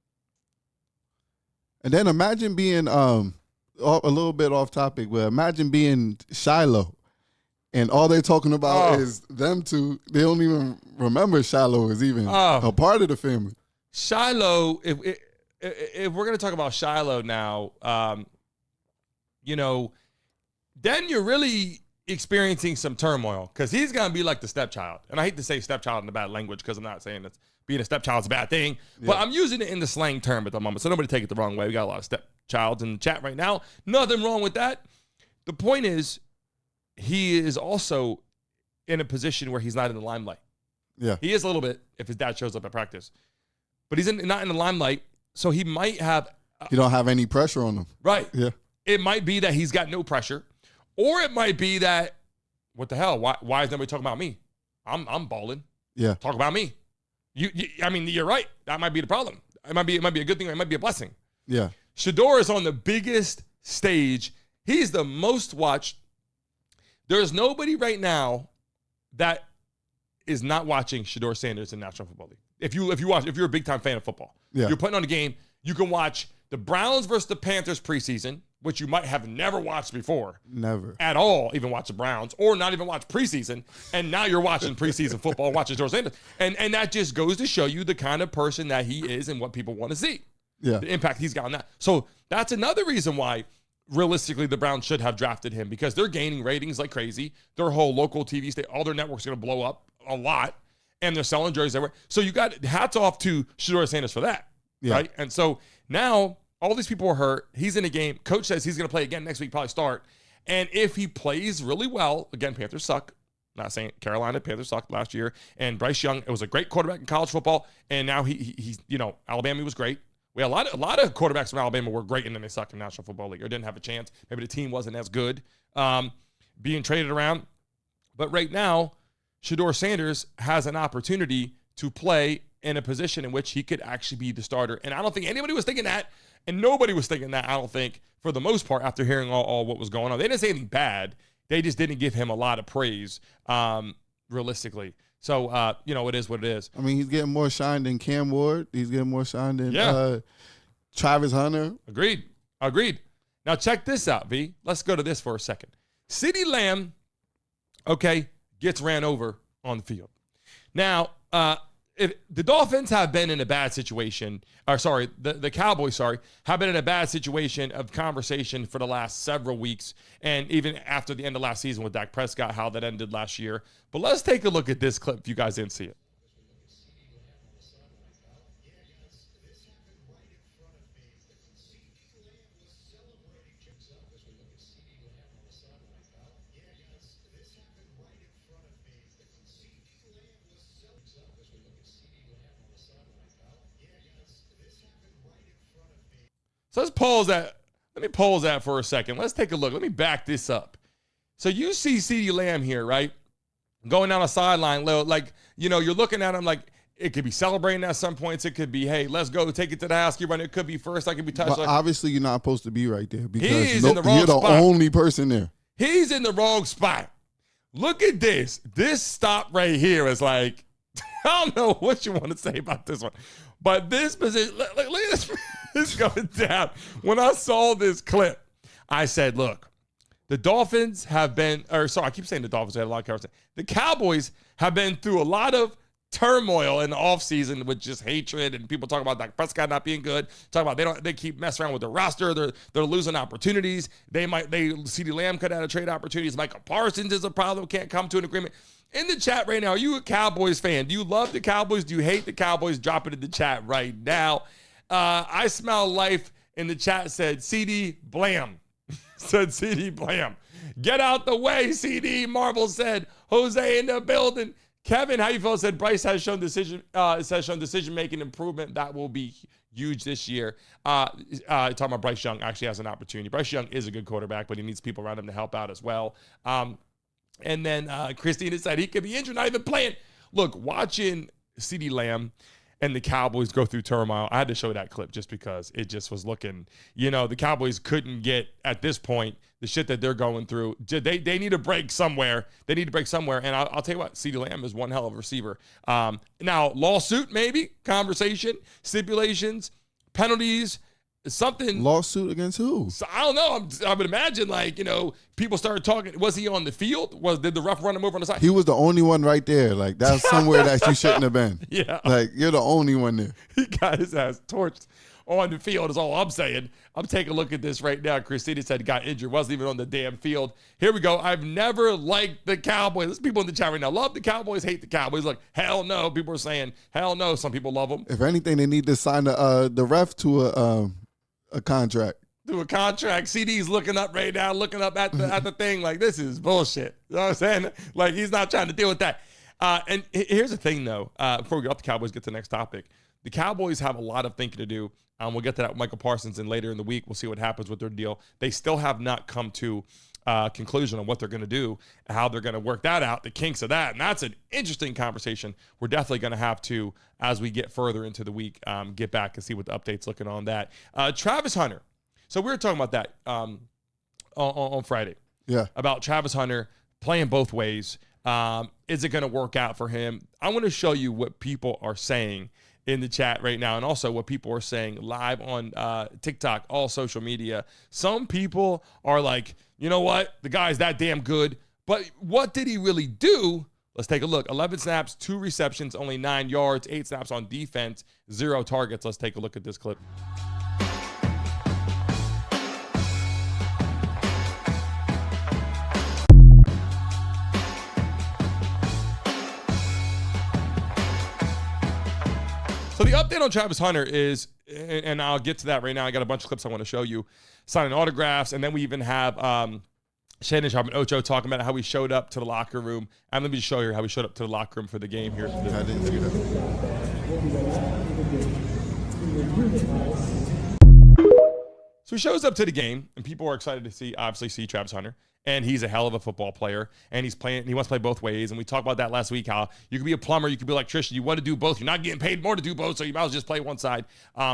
And then imagine being a little bit off topic, but imagine being Shiloh, and all they're talking about is them two. They don't even remember Shiloh is even a part of the family. Shiloh, if we're going to talk about Shiloh now, you know, then you're really experiencing some turmoil because he's going to be like the stepchild. And I hate to say stepchild in the bad language because I'm not saying that being a stepchild is a bad thing, but I'm using it in the slang term at the moment. So nobody take it the wrong way. We got a lot of stepchilds in the chat right now. Nothing wrong with that. The point is, he is also in a position where he's not in the limelight. Yeah. He is a little bit if his dad shows up at practice. But he's not in the limelight, so he might have... You don't have any pressure on him. Right. Yeah. It might be that he's got no pressure, or it might be that, what the hell? Why is nobody talking about me? I'm balling. Yeah. Talk about me. I mean, you're right. That might be the problem. It might be a good thing, or it might be a blessing. Yeah. Shadeur is on the biggest stage. He's the most watched. There's nobody right now that is not watching Shadeur Sanders in National Football League. If you're a big time fan of football, you're putting on a game, you can watch the Browns versus the Panthers preseason, which you might have never watched before. Never. At all, even watch the Browns, or not even watch preseason, and now you're watching preseason football, watching Shadeur Sanders. And that just goes to show you the kind of person that he is and what people want to see. Yeah. The impact he's got on that. So that's another reason why realistically the Browns should have drafted him, because they're gaining ratings like crazy. Their whole local TV station, all their networks are going to blow up a lot, and they're selling jerseys everywhere. So you got hats off to Shadeur Sanders for that, right? And so now all these people are hurt. He's in a game. Coach says he's going to play again next week, probably start. And if he plays really well, again, Panthers suck. Not saying Carolina, Panthers sucked last year. And Bryce Young, it was a great quarterback in college football. And now he's, you know, Alabama was great. We had a lot of quarterbacks from Alabama were great, and then they sucked in National Football League or didn't have a chance. Maybe the team wasn't as good, being traded around. But right now, Shadeur Sanders has an opportunity to play in a position in which he could actually be the starter. And I don't think anybody was thinking that, and nobody was thinking that, I don't think, for the most part, after hearing all what was going on. They didn't say anything bad. They just didn't give him a lot of praise, realistically. So, you know, it is what it is. I mean, he's getting more shine than Cam Ward. He's getting more shine than Travis Hunter. Agreed. Now, check this out, V. Let's go to this for a second. CeeDee Lamb, gets ran over on the field. Now, if the Dolphins have been in a bad situation, the Cowboys, have been in a bad situation of conversation for the last several weeks, and even after the end of last season with Dak Prescott, how that ended last year. But let's take a look at this clip if you guys didn't see it. So let's pause that. Let me pause that for a second. Let's take a look. Let me back this up. So you see CeeDee Lamb here, right? Going down a sideline, like, you know, you're looking at him like it could be celebrating at some points. It could be, hey, let's go take it to the house. It could be first. I could be touched. But obviously, you're not supposed to be right there because in the wrong you're the spot. only person there. He's in the wrong spot. Look at this. This stop right here is like, I don't know what you want to say about this one, but this position, look at this. It's going down. When I saw this clip, I said, look, the Dolphins have been, I keep saying the Dolphins had a lot of conversation. The Cowboys have been through a lot of turmoil in the offseason with just hatred, and people talk about Dak Prescott not being good. Talk about they keep messing around with their roster. They're losing opportunities. CeeDee Lamb could have had trade opportunities. Michael Parsons is a problem. Can't come to an agreement. In the chat right now, are you a Cowboys fan? Do you love the Cowboys? Do you hate the Cowboys? Drop it in the chat right now. I Smell Life in the chat said CeeDee Blam. Said CeeDee Blam. Get out the way, CeeDee. Marvel said Jose in the building. Kevin, how you feel? Said Bryce has shown decision-making improvement. That will be huge this year. Talking about Bryce Young actually has an opportunity. Bryce Young is a good quarterback, but he needs people around him to help out as well. And then Christina said he could be injured, not even playing. Look, watching CeeDee Lamb, and the Cowboys go through turmoil. I had to show that clip just because it just was looking, the Cowboys couldn't get, at this point, the shit that they're going through. They need a break somewhere. And I'll tell you what, CeeDee Lamb is one hell of a receiver. Now, lawsuit maybe, conversation, stipulations, penalties, something. Lawsuit against who? So, I don't know. I would imagine, people started talking. Was he on the field? Did the ref run him over on the side? He was the only one right there. Like, that's somewhere that you shouldn't have been. Yeah. Like, you're the only one there. He got his ass torched on the field is all I'm saying. I'm taking a look at this right now. Christina said he got injured. Wasn't even on the damn field. Here we go. I've never liked the Cowboys. There's people in the chat right now. Love the Cowboys, hate the Cowboys. Like, hell no. People are saying, hell no. Some people love them. If anything, they need to sign the ref to a contract. To a contract. CD's looking up right now, looking up at the thing like, this is bullshit. You know what I'm saying? Like, he's not trying to deal with that. And here's the thing, though. Before we get off the Cowboys, get to the next topic. The Cowboys have a lot of thinking to do. We'll get to that with Michael Parsons, and later in the week, we'll see what happens with their deal. They still have not come to conclusion on what they're going to do, how they're going to work that out, the kinks of that. And that's an interesting conversation. We're definitely going to have to, as we get further into the week, get back and see what the update's looking on that. Travis Hunter. So we were talking about that on Friday. Yeah. About Travis Hunter playing both ways. Is it going to work out for him? I want to show you what people are saying in the chat right now, and also what people are saying live on TikTok, all social media. Some people are like, you know what? The guy's that damn good. But what did he really do? Let's take a look. 11 snaps, 2 receptions, only 9 yards, 8 snaps on defense, 0 targets. Let's take a look at this clip. So the update on Travis Hunter is, and I'll get to that right now. I got a bunch of clips I want to show you, signing autographs, and then we even have Shannon Sharp and Ocho talking about how he showed up to the locker room. And let me just show you how he showed up to the locker room for the game here. I didn't see that. So he shows up to the game, and people are excited to obviously see Travis Hunter. And he's a hell of a football player, and he wants to play both ways. And we talked about that last week, how you could be a plumber, you could be an electrician, you want to do both. You're not getting paid more to do both, so you might as well just play one side.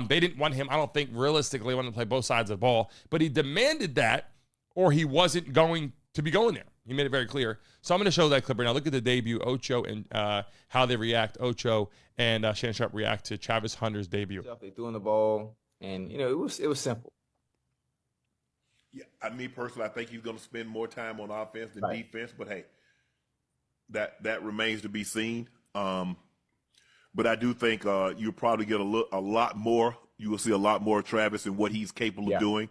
They didn't want him, I don't think, realistically, wanted to play both sides of the ball. But he demanded that, or he wasn't going to be going there. He made it very clear. So I'm going to show that clip right now. Look at the debut, Ocho, and how they react. Ocho and Shannon Sharp react to Travis Hunter's debut. They threw in the ball, and, it was simple. Yeah, me personally, I think he's going to spend more time on offense than defense. But hey, that remains to be seen. But I do think you'll probably get a lot more. You will see a lot more of Travis and what he's capable of doing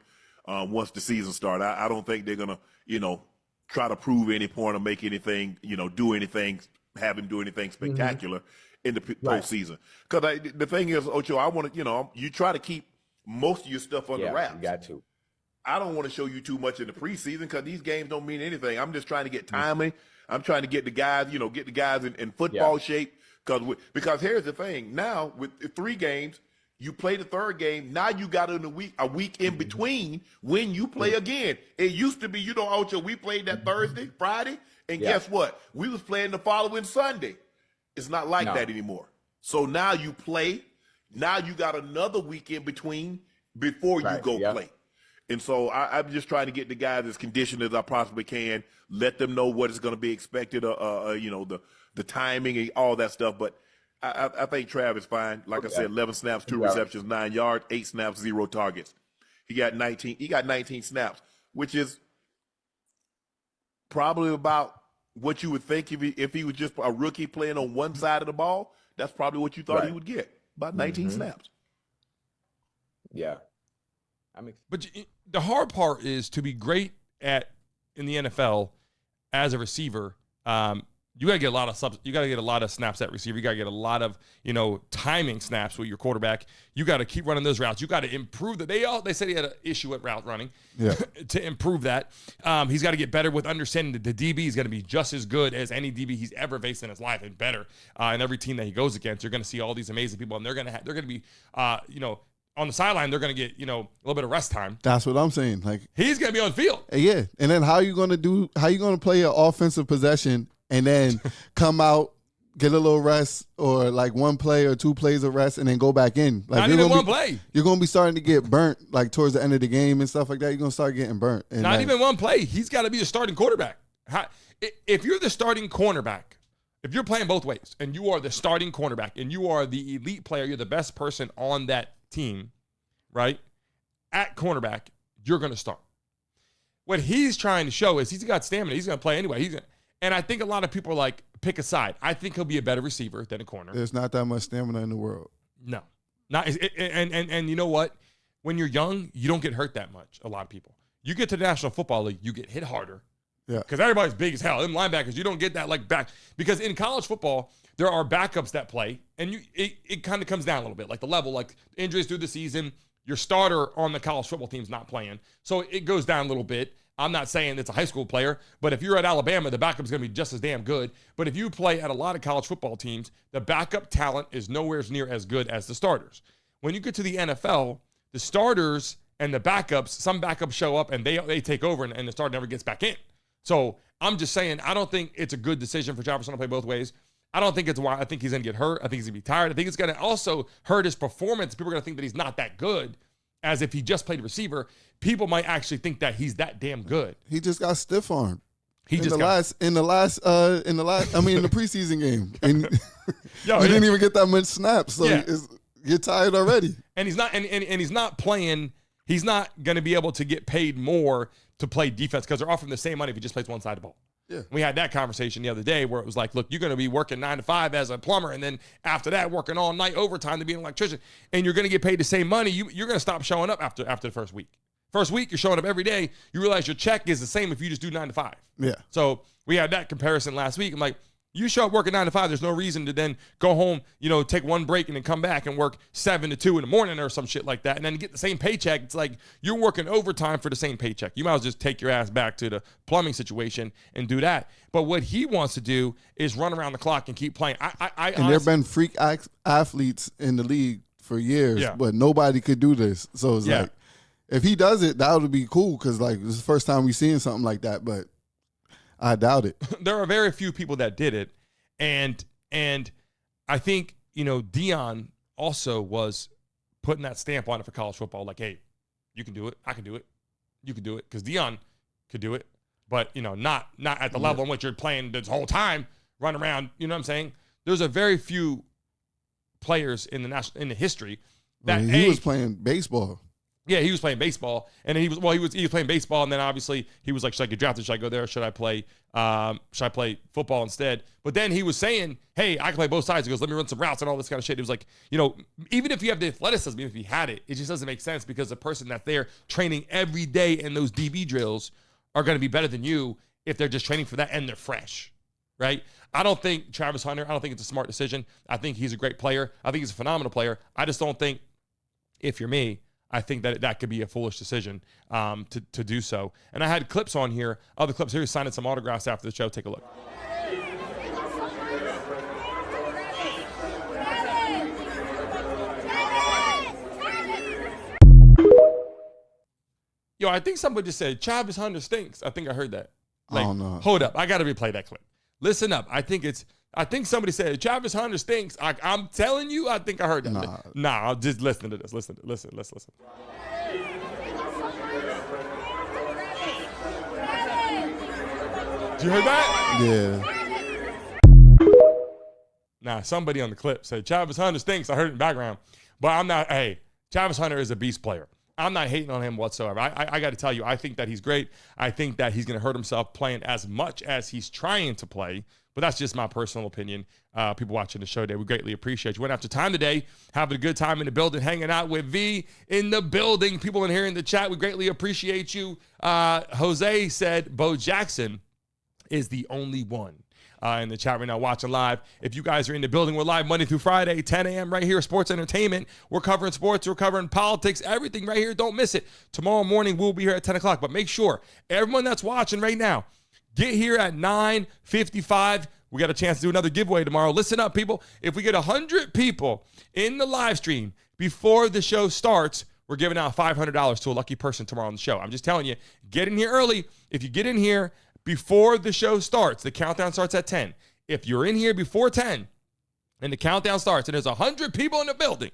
once the season starts. I don't think they're going to, try to prove any point or make anything, do anything, have him do anything spectacular in the postseason. Because the thing is, Ocho, I want to, you try to keep most of your stuff under wraps. You got to. I don't want to show you too much in the preseason because these games don't mean anything. I'm just trying to get timing. I'm trying to get the guys, in football shape. Because here's the thing. Now, with 3 games, you play the 3rd game. Now you got a week in between when you play again. It used to be, Ocho, we played that Thursday, Friday, and guess what? We was playing the following Sunday. It's not like that anymore. So now you play. Now you got another week in between before you go play. And so I'm just trying to get the guys as conditioned as I possibly can, let them know what is going to be expected, the timing and all that stuff. But I think Trav is fine. Like I said, 11 snaps, 2 receptions, 9 yards, 8 snaps, 0 targets. He got 19 snaps, which is probably about what you would think if he was just a rookie playing on one side of the ball. That's probably what you thought he would get, about 19 snaps. Yeah. But the hard part is to be great in the NFL as a receiver. You got to get a lot of You got to get a lot of snaps at receiver. You got to get a lot of timing snaps with your quarterback. You got to keep running those routes. You got to improve that. They said he had an issue at route running. Yeah. To improve that, he's got to get better with understanding that the DB is going to be just as good as any DB he's ever faced in his life and better. And every team that he goes against, you're going to see all these amazing people, and they're going to be on the sideline, they're going to get, a little bit of rest time. That's what I'm saying. Like, he's going to be on the field. Yeah. And then how you going to play an offensive possession and then come out get a little rest or like one play or two plays of rest and then go back in. Like Not even one play. You're going to be starting to get burnt like towards the end of the game and stuff like that. You're going to start getting burnt. And Not even one play. He's got to be the starting quarterback. If you're the starting cornerback, if you're playing both ways and you are the starting cornerback and you are the elite player, you're the best person on that team, right? At cornerback, you're going to start. What he's trying to show is he's got stamina. He's going to play anyway. And I think a lot of people are like, pick a side. I think he'll be a better receiver than a corner. There's not that much stamina in the world. No. And you know what? When you're young, you don't get hurt that much, a lot of people. You get to the National Football League, you get hit harder. Yeah. Because everybody's big as hell. Them linebackers, you don't get that like back. Because in college football, there are backups that play, and it kind of comes down a little bit. Like the level, like injuries through the season, your starter on the college football team's not playing. So it goes down a little bit. I'm not saying it's a high school player, but if you're at Alabama, the backup's going to be just as damn good. But if you play at a lot of college football teams, the backup talent is nowhere near as good as the starters. When you get to the NFL, the starters and the backups, some backups show up and they take over and the starter never gets back in. So I'm just saying, I don't think it's a good decision for Jefferson to play both ways. I don't think it's why. I think he's going to get hurt. I think he's going to be tired. I think it's going to also hurt his performance. People are going to think that he's not that good, as if he just played receiver. People might actually think that he's that damn good. He just got stiff armed. In the preseason game, and he didn't even get that much snaps. So you're tired already. And he's not, and he's not playing. He's not going to be able to get paid more to play defense because they're offering the same money if he just plays one side of the ball. Yeah. We had that conversation the other day where it was like, look, you're going to be working 9 to 5 as a plumber, and then after that, working all night overtime to be an electrician, and you're going to get paid the same money. You're going to stop showing up after the first week. First week, you're showing up every day. You realize your check is the same if you just do 9 to 5. Yeah. So we had that comparison last week. I'm like, you show up working 9 to 5. There's no reason to then go home, take one break and then come back and work 7 to 2 in the morning or some shit like that, and then get the same paycheck. It's like you're working overtime for the same paycheck. You might as well just take your ass back to the plumbing situation and do that. But what he wants to do is run around the clock and keep playing. And there have been freak athletes in the league for years, but nobody could do this. So it's like, if he does it, that would be cool because like this is the first time we've seen something like that. But I doubt it. There are very few people that did it. And I think, Deion also was putting that stamp on it for college football. Like, hey, you can do it. I can do it. You can do it. Because Deion could do it. But, not at the level in which you're playing this whole time, run around. You know what I'm saying? There's a very few players in the history that he was playing baseball. Yeah, he was playing baseball, and he was playing baseball, and then obviously he was like, should I get drafted? Should I go there? Should I play football instead? But then he was saying, hey, I can play both sides. He goes, let me run some routes and all this kind of shit. It was like, even if you have the athleticism, even if he had it, it just doesn't make sense because the person that's there training every day in those DB drills are going to be better than you if they're just training for that and they're fresh, right? I don't think Travis Hunter, I don't think it's a smart decision. I think he's a great player. I think he's a phenomenal player. I just don't think, if you're me, I think that could be a foolish decision to do so. And I had clips on here, other clips here, signing some autographs after the show. Take a look. Yo, I think somebody just said, Travis Hunter stinks. I think I heard that. I don't know. Hold up. I got to replay that clip. Listen up. I think somebody said, Travis Hunter stinks. I'm telling you, I think I heard that. Nah, I'll just listen to this. Listen. Let's listen. Did you hear that? Yeah. Nah, somebody on the clip said, Travis Hunter stinks. I heard it in the background. But I'm not, Travis Hunter is a beast player. I'm not hating on him whatsoever. I got to tell you, I think that he's great. I think that he's going to hurt himself playing as much as he's trying to play. But that's just my personal opinion. People watching the show today, we greatly appreciate you. Went after time today, having a good time in the building, hanging out with V in the building. People in here in the chat, we greatly appreciate you. Jose said Bo Jackson is the only one in the chat right now watching live. If you guys are in the building, we're live Monday through Friday, 10 a.m. right here, Sports Entertainment. We're covering sports, we're covering politics, everything right here. Don't miss it. Tomorrow morning, we'll be here at 10 o'clock. But make sure, everyone that's watching right now, get here at 9:55. We got a chance to do another giveaway tomorrow. Listen up, people. If we get 100 people in the live stream before the show starts, we're giving out $500 to a lucky person tomorrow on the show. I'm just telling you, get in here early. If you get in here before the show starts, the countdown starts at 10. if you're in here before 10 and the countdown starts and there's 100 people in the building,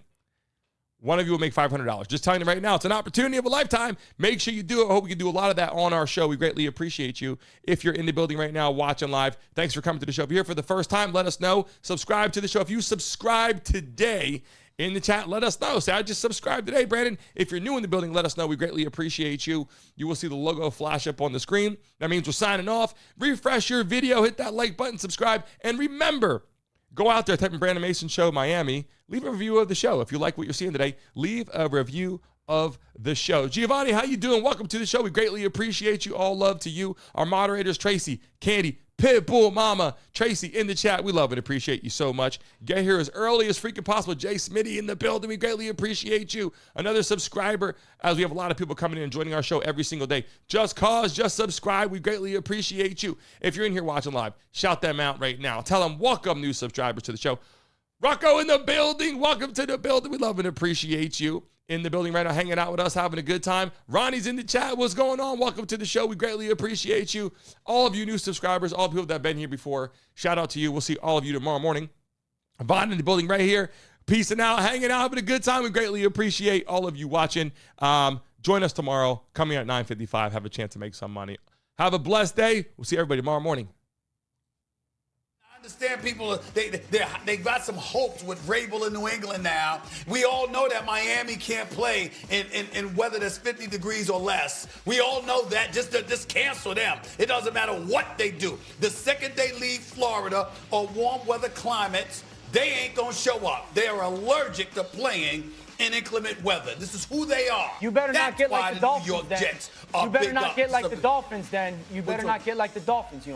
one of you will make $500. Just telling you right now, it's an opportunity of a lifetime. Make sure you do it. I hope we can do a lot of that on our show. We greatly appreciate you. If you're in the building right now, watching live, thanks for coming to the show. If you're here for the first time, let us know. Subscribe to the show. If you subscribe today in the chat, let us know. Say, I just subscribed today, Brandon. If you're new in the building, let us know. We greatly appreciate you. You will see the logo flash up on the screen. That means we're signing off. Refresh your video, hit that like button, subscribe, and remember, go out there, type in Brandon Mason Show Miami. Leave a review of the show. If you like what you're seeing today, leave a review of the show. Giovanni, how you doing? Welcome to the show. We greatly appreciate you. All love to you. Our moderators, Tracy, Candy, Pitbull Mama, Tracy in the chat. We love and appreciate you so much. Get here as early as freaking possible. Jay Smitty in the building. We greatly appreciate you. Another subscriber, as we have a lot of people coming in and joining our show every single day. Just cause, just subscribe. We greatly appreciate you. If you're in here watching live, shout them out right now. Tell them welcome new subscribers to the show. Rocco in the building. Welcome to the building. We love and appreciate you. In the building right now, hanging out with us, having a good time. Ronnie's in the chat. What's going on? Welcome to the show. We greatly appreciate you. All of you new subscribers, all the people that have been here before, shout out to you. We'll see all of you tomorrow morning. Vaughn in the building right here. Peacing out, hanging out, having a good time. We greatly appreciate all of you watching. Join us tomorrow, coming at 9:55. Have a chance to make some money. Have a blessed day. We'll see everybody tomorrow morning. Understand people, they got some hopes with Vrabel in New England now. We all know that Miami can't play in weather that's 50 degrees or less. We all know that. Just cancel them. It doesn't matter what they do. The second they leave Florida or warm weather climates, they ain't going to show up. They are allergic to playing in inclement weather. This is who they are. You better That's not get like the Dolphins New York then. Jets You better not get like the Dolphins then. You better not get like the Dolphins,